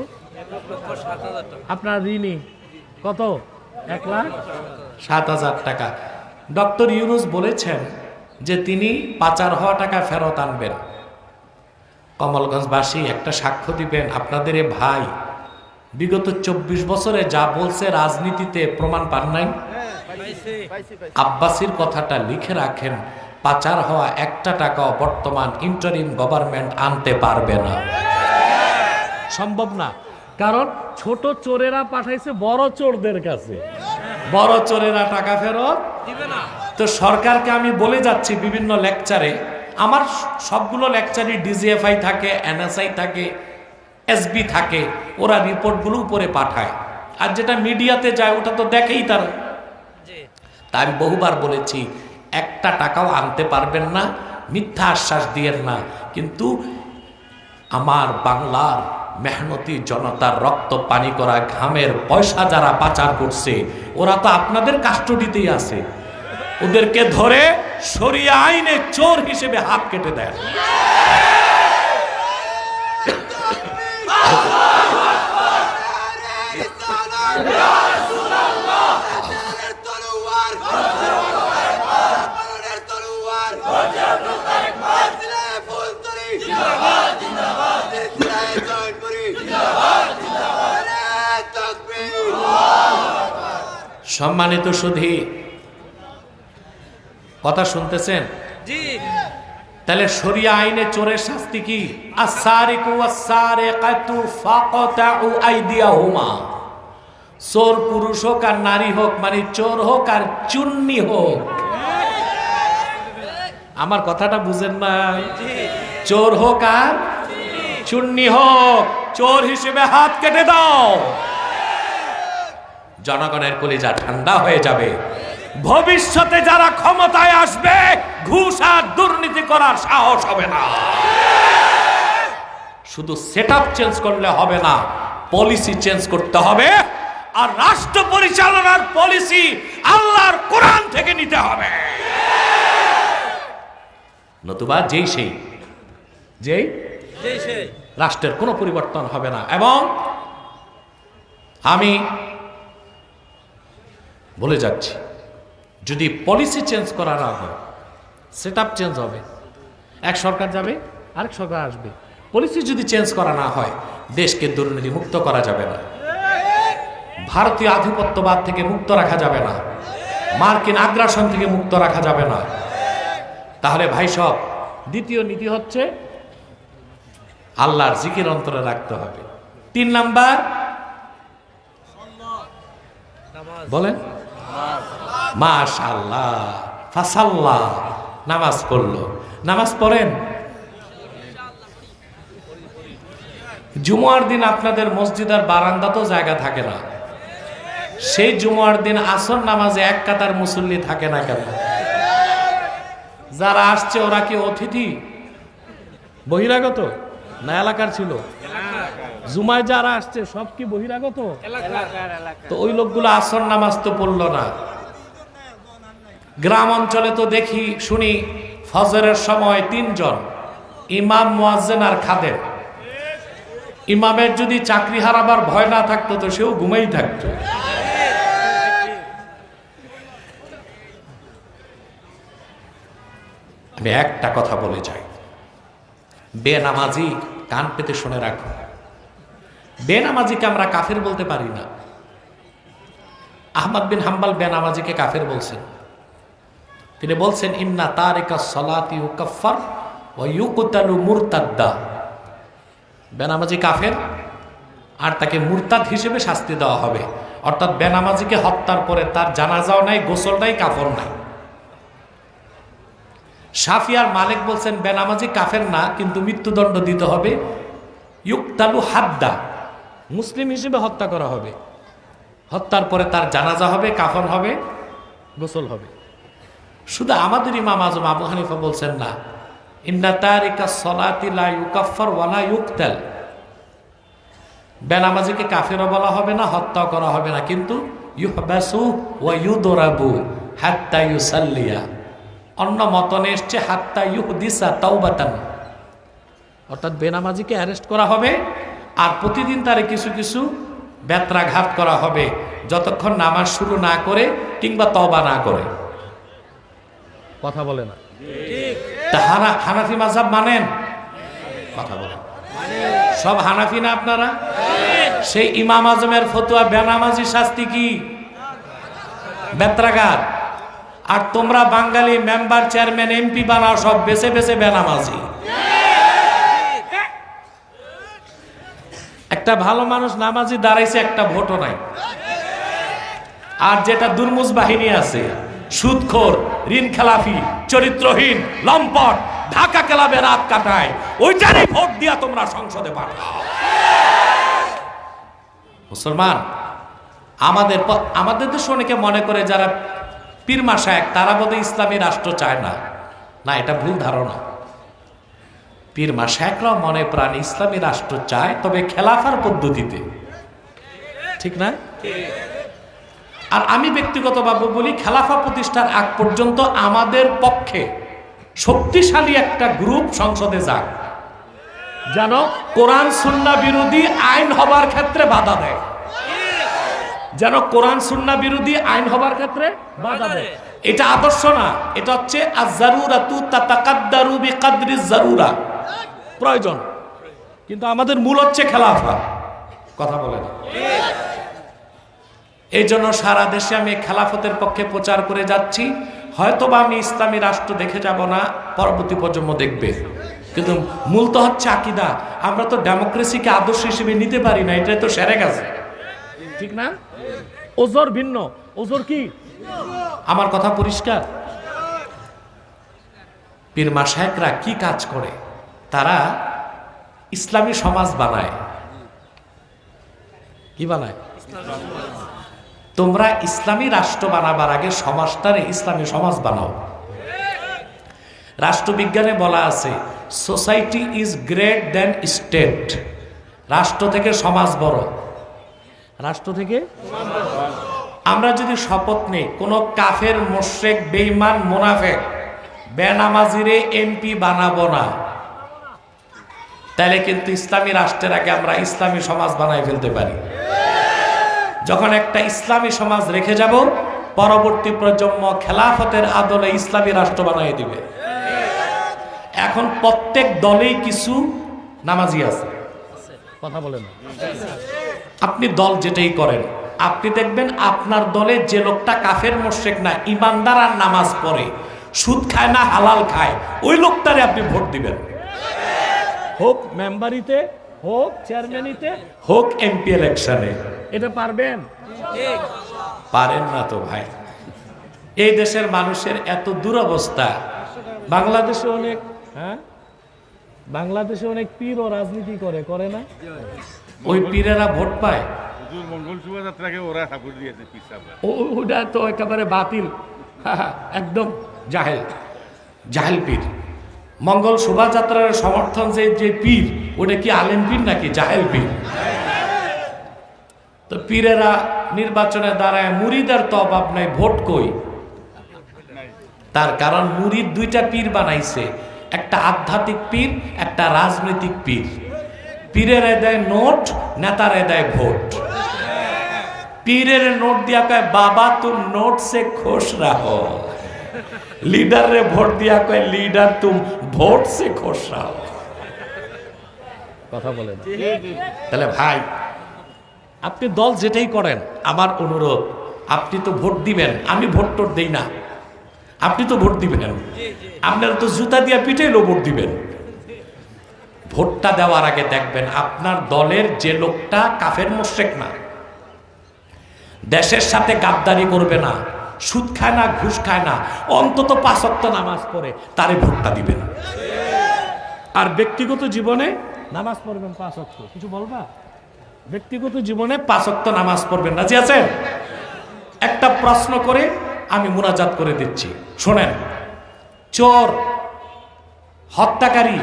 আপনার ঋণী কত? 1,07,000 টাকা। ডক্টর ইউনূস বলেছেন যে তিনি পাচার হওয়া টাকা ফেরত আনবেন। কমলগঞ্জবাসী একটা সাক্ষ্য দিবেন, আপনাদের এ ভাই বিগত 24 বছরে যা বলছে রাজনীতিতে প্রমাণ পান নাই। আব্বাসীর কথাটা লিখে রাখেন, পাচার হওয়া একটা টাকাও বর্তমান ইন্টারিম গভর্নমেন্ট আনতে পারবে না, সম্ভব না। কারণ ছোট চোরেরা পাঠাইছে বড় চোরদের কাছে, বড় চোরেরা টাকা ফেরত দিবে না। তো সরকারকে আমি বলে যাচ্ছি বিভিন্ন লেকচারে, আমার সবগুলো লেকচারে ডিজিএফআই থাকে, এনএসআই থাকে, এসবি থাকে, ওরা রিপোর্টগুলো উপরে পাঠায়, আর যেটা মিডিয়াতে যায় ওটা তো দেখেই তারা। তাই আমি বহুবার বলেছি একটা টাকাও আনতে পারবেন না, মিথ্যা আশ্বাস দিয়েন না। কিন্তু আমার বাংলার মেহনতি জনতার রক্ত পানি করা ঘামের পয়সা যারা পাচার করছে ওরা তো আপনাদের কাস্টডিতেই আছে, ওদেরকে ধরে শরিয়া আইনে চোর হিসেবে হাত কেটে দেন। সম্মানিত সুধী, কথা শুনতেছেন? তাহলে শরিয়া আইনে চোরের শাস্তি কি? আস-সারিকু ওয়াস-সারিকাতু ফাকতাউ আইদিয়াহুমা। চোর পুরুষ হোক আর নারী হোক, মানে চোর হোক আর চুন্নি হোক। আমার কথাটা বুঝেন নাই? চোর হোক আর চুন্নি হোক, চোর হিসেবে হাত কেটে দাও। জনগণের কলিজা ঠান্ডা হয়ে যাবে। ভবিষ্যতে যারা ক্ষমতায় আসবে ঘুষ আর দুর্নীতি করার সাহস হবে না। শুধু সেটআপ চেঞ্জ করলে হবে না, পলিসি চেঞ্জ করতে হবে। আর রাষ্ট্র পরিচালনার পলিসি আল্লাহর কোরআন থেকে নিতে হবে, নতুবা যেই রাষ্ট্রের কোনো পরিবর্তন হবে না। এবং আমি বলে যাচ্ছি, যদি পলিসি চেঞ্জ করা না হয় সেটআপ চেঞ্জ হবে, এক সরকার যাবে আরেক সরকার আসবে। পলিসি যদি চেঞ্জ করা না হয় দেশকে দুর্নীতি মুক্ত করা যাবে না, ভারতীয় আধিপত্যবাদ থেকে মুক্ত রাখা যাবে না, মার্কিন আগ্রাসন থেকে মুক্ত রাখা যাবে না। তাহলে ভাই সব, দ্বিতীয় নীতি হচ্ছে আল্লাহর জিকির অন্তরে রাখতে হবে। 3 নাম্বার বলেন মাশাআল্লাহ, ফাসাল্লাহ, নামাজ পড়লো। নামাজ পড়েন। জুমার দিন আপনাদের মসজিদ আর বারান্দাতেও জায়গা থাকে না, সেই জুমার দিন আসর নামাজে এক কাতার মুসল্লি থাকে না কেন? যারা আসছে ওরা কি অতিথি, বহিরাগত না এলাকার ছিল? জুমায় যারা আসছে সব কি বহিরাগত? তো ওই লোকগুলো আসর নামাজ তো পড়লো না। গ্রাম অঞ্চলে তো দেখি শুনি ফজরের সময় 3 জন, ইমাম, মুয়াজ্জিন আর খাদেম। ইমামের যদি চাকরি হারাবার ভয় না থাকতো তো সেও ঘুমাই থাকতো। আমি একটা কথা বলে যাই, বেনামাজি কান পেতে শুনে রাখো, বেনামাজিকে আমরা কাফের বলতে পারি না। আহমদ বিন হাম্বল বেনামাজিকে কাফের বলছেন। তিনি বলছেন ইন্না তারিকাস সালাতি ইউকাফফার ওয়া ইউকতালু মুরতাদ্দা। বেনামাজি কাফের আর তাকে মুরতাদ হিসেবে শাস্তি দেওয়া হবে। অর্থাৎ বেনামাজিকে হত্যার পরে তার জানাজাও নাই, গোসল নাই, কাফন নাই। শাফি আর মালিক বলছেন বেনামাজি কাফের না, কিন্তু মৃত্যুদণ্ড দিতে হবে। ইউকতালু হাদ্দা, মুসলিম হিসেবে হত্যা করা হবে। হত্যার পরে তার জানাজা হবে, কাফন হবে, গোসল হবে। শুধু আমাদের ইমাম আজম আবু হানিফা বলছেন না, ইন্না তারিকাস সালাতি লা ইউকাফফার ওয়া লা ইউকতাল। বেনামাজিকে কাফেরও বলা হবে না, হত্যা করা হবে না, কিন্তু ইউহবাসু ওয়া ইউদরাবু, হাত্তা ইউসাল্লিয়া, অন্য মতনে এসছে হাত্তা ইউহদিসা তাওবাতান, অর্থাৎ বেনামাজিকে অ্যারেস্ট করা হবে আর প্রতিদিন তারে কিছু কিছু বেত্রাঘাত করা হবে যতক্ষণ নামাজ শুরু না করে কিংবা তওবা না করে। কথা বলে না তা হানাফি মাযহাব মানেন? কথা বলেন। সব হানাফি না আপনারা? সেই ইমাম আজমের ফতোয়া বেনামাজি শাস্তি কি? বেত্রাঘাত। আর তোমরা বাঙালি মেম্বার চেয়ারম্যান এমপি বানাও সব বেছে বেছে বেনামাজি। একটা ভালো মানুষ নামাজি দাঁড়াইছে, একটা ভোটও নাই। আর যেটা দুর্মুজ বাহিনী আছে, সুদখোর, ঋণ খেলাফি, চরিত্রহীন, লম্পট, ঢাকা ক্লাবে রাত কাটায়, ওইটারই ভোট দিয়া তোমরা সংসদে পাঠাও। মুসলমান, আমাদের দেশে অনেকে মনে করে যারা পীর মাশায়েখ তারা বোধহয় ইসলামী রাষ্ট্র চায় না। না, এটা ভুল ধারণা। পীর মাশায়েখরাও মনে প্রাণে ইসলামী রাষ্ট্র চায়, তবে খেলাফার পদ্ধতিতে। ঠিক না? আর আমি ব্যক্তিগতভাবে বলি, খেলাফা প্রতিষ্ঠার আগ পর্যন্ত আমাদের পক্ষে শক্তিশালী একটা গ্রুপ সংসদে যাক, যেন কোরআন সুন্নাহ বিরোধী আইন হবার ক্ষেত্রে বাধা দেয়, যেন কোরআন সুন্নাহ বিরোধী আইন হবার ক্ষেত্রে বাধা দেয়। এটা আদর্শ না, এটা হচ্ছে আয-যারুরাতু তাতাকাদ্দারু বিকাদরিজ যারুরা, প্রয়োজন। কিন্তু আমাদের মূল হচ্ছে খেলাফা। কথা বলে না। এই জন্য সারা দেশে আমি খেলাফতের পক্ষে প্রচার করে যাচ্ছি। হয়তোবা আমি ইসলামী রাষ্ট্র দেখে যাব না, পরবর্তী প্রজন্ম দেখবে, কিন্তু মূল তো হচ্ছে আকীদা। আমরা তো ডেমোক্রেসিকে আদর্শ হিসেবে নিতে পারি না, এটাই তো সেরে গেছে। ঠিক না? ওজোর ভিন্ন। ওজোর কি? আমার কথা পরিষ্কার। পীর মাশায়েখরা কি কাজ করে? তারা ইসলামী সমাজ বানায়। কি বানায়? তোমরা ইসলামী রাষ্ট্র বানাবার আগে সমাজটারে ইসলামী সমাজ বানাও। রাষ্ট্রবিজ্ঞানে বলা আছে, society is great then state. রাষ্ট্র থেকে সমাজ বড়। রাষ্ট্র থেকে আমরা যদি শপথ নেই কোন কাফের, মুশরিক, বেঈমান, মুনাফিক, বেনামাজিরে এমপি বানাবো না, তাহলে কিন্তু ইসলামী রাষ্ট্রের আগে আমরা ইসলামী সমাজ বানাই ফেলতে পারি। যখন একটা ইসলামী সমাজ রেখে যাব, পরবর্তী প্রজন্ম খেলাফতের আদলে ইসলামী রাষ্ট্র বানিয়ে দিবে। এখন প্রত্যেক দলেই কিছু নামাজি আছে। কথা বলেন। আপনি দল যেটাই করেন, আপনি দেখবেন আপনার দলে যে লোকটা কাফের, মুশরিক না, ইমানদার আর নামাজ পড়ে, সুদ খায় না, হালাল খায়, ওই লোকটারে আপনি ভোট দিবেন। হোক মেম্বারিতে, হোক চেয়ারম্যানিতে, হোক এমপি ইলেকশনে। এটা পারবেন? পারেন না তো ভাই। এই দেশের মানুষের এত দুরবস্থা। বাংলাদেশে অনেক বাংলাদেশে অনেক পীর ও রাজনীতি করে না? ওই পীরেরা ভোট পায়। মঙ্গল শোভাযাত্রাকে ওরা সাপোর্ট দিয়েছে। ওটা তো একেবারে বাতিল, একদম জাহেল, জাহেল পীর। মঙ্গল শোভাযাত্রার সমর্থন যে পীর, ওটা কি আলেম পীর নাকি জাহেল পীর? তো পীরেরা নির্বাচনে দাঁড়ায়, মুরিদের তো অভাব নাই, ভোট কই? তার কারণ মুরিদ দুইটা পীর বানাইছে, একটা আধ্যাত্মিক পীর, একটা রাজনৈতিক পীর। পীরের দেয় নোট, নেতার দেয় ভোট। পীরের নোট দিয়া কয় বাবা তুম নোট সে খুশ রাহো, লিডার রে ভোট দিয়া কয় লিডার তুম ভোট সে খুশ রাহো। কথা বলেন। তাহলে ভাই, আপনি দল যেটাই করেন, আমার অনুরোধ, আপনি তো ভোট দিবেন। আমি ভোট টোট দেই না, আপনি তো ভোট দিবেন। আপনারা তো জুতা দিয়া পিটাইলো ভোট দিবেন। ভোটটা দেওয়ার আগে দেখবেন আপনার দলের যে লোকটা কাফের, মুশরিক না, দেশের সাথে গাদ্দারি করবে না, সুদ খায় না, ঘুষ খায় না, অন্তত 5 ওয়াক্ত নামাজ পড়ে, তারে ভোটটা দিবেন। আর ব্যক্তিগত জীবনে নামাজ পড়বেন 5 ওয়াক্ত। কিছু বলবা? ব্যক্তিগত জীবনে 5 ওয়াক্ত নামাজ পড়বেন। রাজি আছেন? একটা প্রশ্ন করে আমি মুনাজাত করে দিচ্ছি, শোনেন। চোর, হত্যাকারী,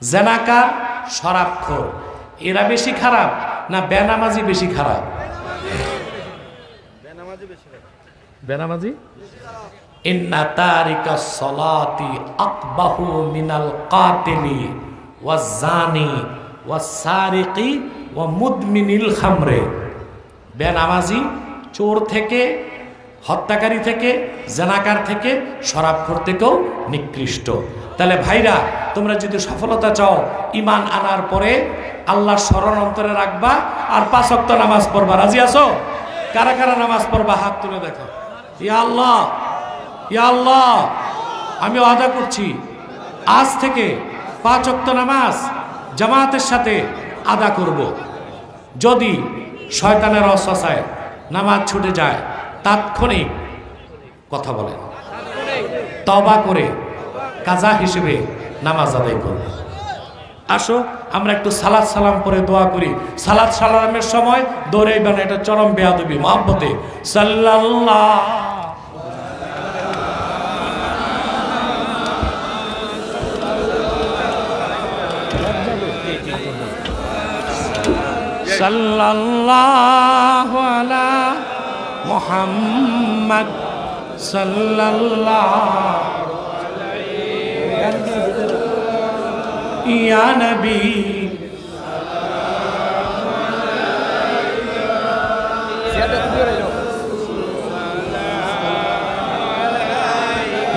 জেনাকার, শরাবখোর, এরা বেশি খারাপ না বেনামাজি বেশি খারাপ? বেনামাজি ইন্না তারিকাস সালাতি আকবাহু মিনাল কাতিলি ওয়াজ জানি ওয়াস সারিকি ওয়া মুদমিনিল খামরে। বেনামাজি চোর থেকে, হত্যাকারী থেকে, জেনাকার থেকে, শরাবখোর থেকেও নিকৃষ্ট। তাহলে ভাইরা, তোমরা যদি সফলতা চাও, ঈমান আনার পরে আল্লাহর স্মরণ অন্তরে রাখবা আর 5 ওয়াক্ত নামাজ পড়বা। রাজি আছো? কারা কারা নামাজ পড়বা হাত তুলে দেখো। ইয়া আল্লাহ, ইয়া আল্লাহ, আমি ওয়াদা করছি আজ থেকে 5 ওয়াক্ত নামাজ জামাতের সাথে আদা করব। যদি শয়তানের ওয়াসওয়াসায় নামাজ ছুটে যায়, তাৎক্ষণিক কথা বলেন, তওবা করে কাজা হিসেবে নামাজ আদায় করব। আসো আমরা একটু সালাত সালাম পরে দোয়া করি। সালাত সালামের সময় দৌড়াইবেন, এটা চরম বেয়াদবি। মহব্বতে সাল্লাল্লাহু সাল্লাল্লাহু আলা মুহাম্মদ সাল্লাল্লাহু ইয়া নবী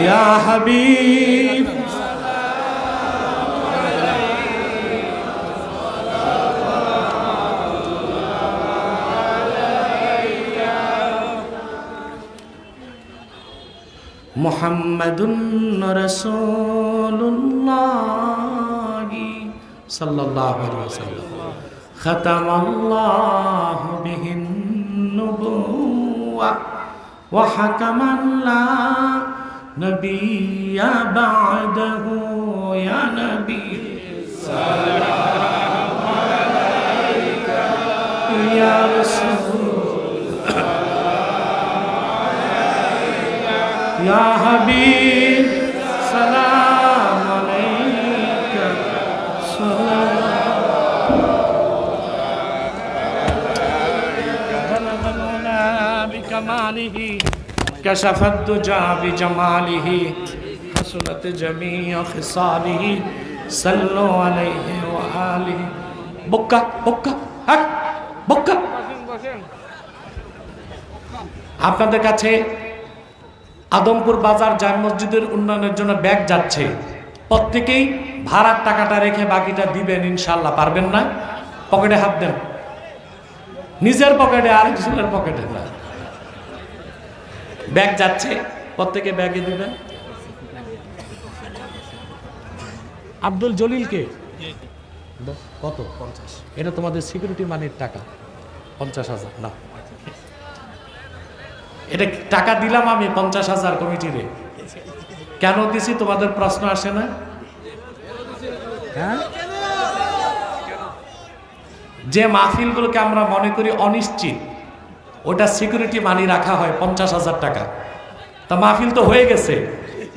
ইয়া হাবিব মুহাম্মাদুন রাসূলুল্লাহ সাল্লাল্লাহু আলাইহি ওয়াসাল্লাম। খাতামাল্লাহু বিহিন নুবুওয়া ওয়া হাকামান লা নাবিয়্যা বা'দাহু। ইয়া নবী সাল্লাল্লাহু আলাইকা ইয়া রাসূল ইয়া হাবিব সালাম আলাইকা সালাম বিকামালিহি কাশাফাদ দুজা বিজামালিহি হাসনাত জামিউ খিসালিহি সাল্লু আলাইহি ওয়া আলিহি। বক্কা বক্কা হক বক্কা। আপনাদের কাছে আদমপুর বাজার জামে মসজিদের উন্নয়নের জন্য ব্যাগ যাচ্ছে। প্রত্যেকেই ভাড়ার টাকাটা রেখে বাকিটা দিবেন ইনশাল্লাহ। পারবেন না? পকেটে হাত দেন, নিজের পকেটে, আরেকজনের পকেটে না। ব্যাগ যাচ্ছে, প্রত্যেকে ব্যাগে দিবেন। আব্দুল জলিলকে কত? 50। এটা তোমাদের সিকিউরিটি মানির টাকা, 50,000 না। এটা টাকা দিলাম আমি 50,000 কমিটিরে। কেন দিছি তোমাদের প্রশ্ন আসে না? হ্যাঁ, যে মাহফিলগুলোকে আমরা মনে করি অনিশ্চিত, ওটা সিকিউরিটি মানি রাখা হয় 50,000 টাকা। তা মাহফিল তো হয়ে গেছে,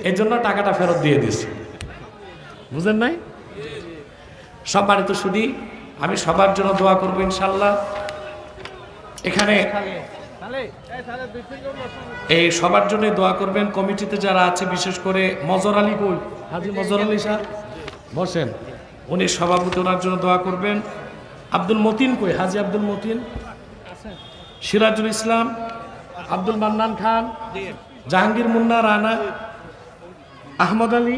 এই জন্য টাকাটা ফেরত দিয়ে দিছি। বুঝেন নাই? সম্মানিত শুধু আমি সবার জন্য দোয়া করবো ইনশাল্লাহ। এখানে এই সবার জন্য দোয়া করবেন। কমিটিতে যারা আছে, বিশেষ করে মজর আলী কই, হাজি মজর আলী সাহেব বসেন, উনি সভাপতি, ওনার জন্য দোয়া করবেন। আব্দুল মতিন কই, হাজি আব্দুল মতিন, সিরাজুল ইসলাম, আব্দুল মান্নান খান, জাহাঙ্গীর মুন্না রানা, আহমদ আলী,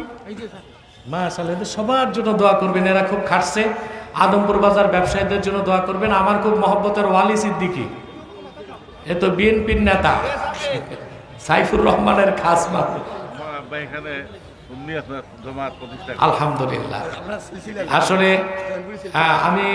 মাশাআল্লাহ, এদের সবার জন্য দোয়া করবেন। এরা খুব খাটছে। আদমপুর বাজার ব্যবসায়ীদের জন্য দোয়া করবেন। আমার খুব মহব্বতের ওয়ালি সিদ্দিকী, এ তো বিএনপির নেতা, সাইফুর রহমানের খাস মা। আলহামদুলিল্লাহ। আসলে আমি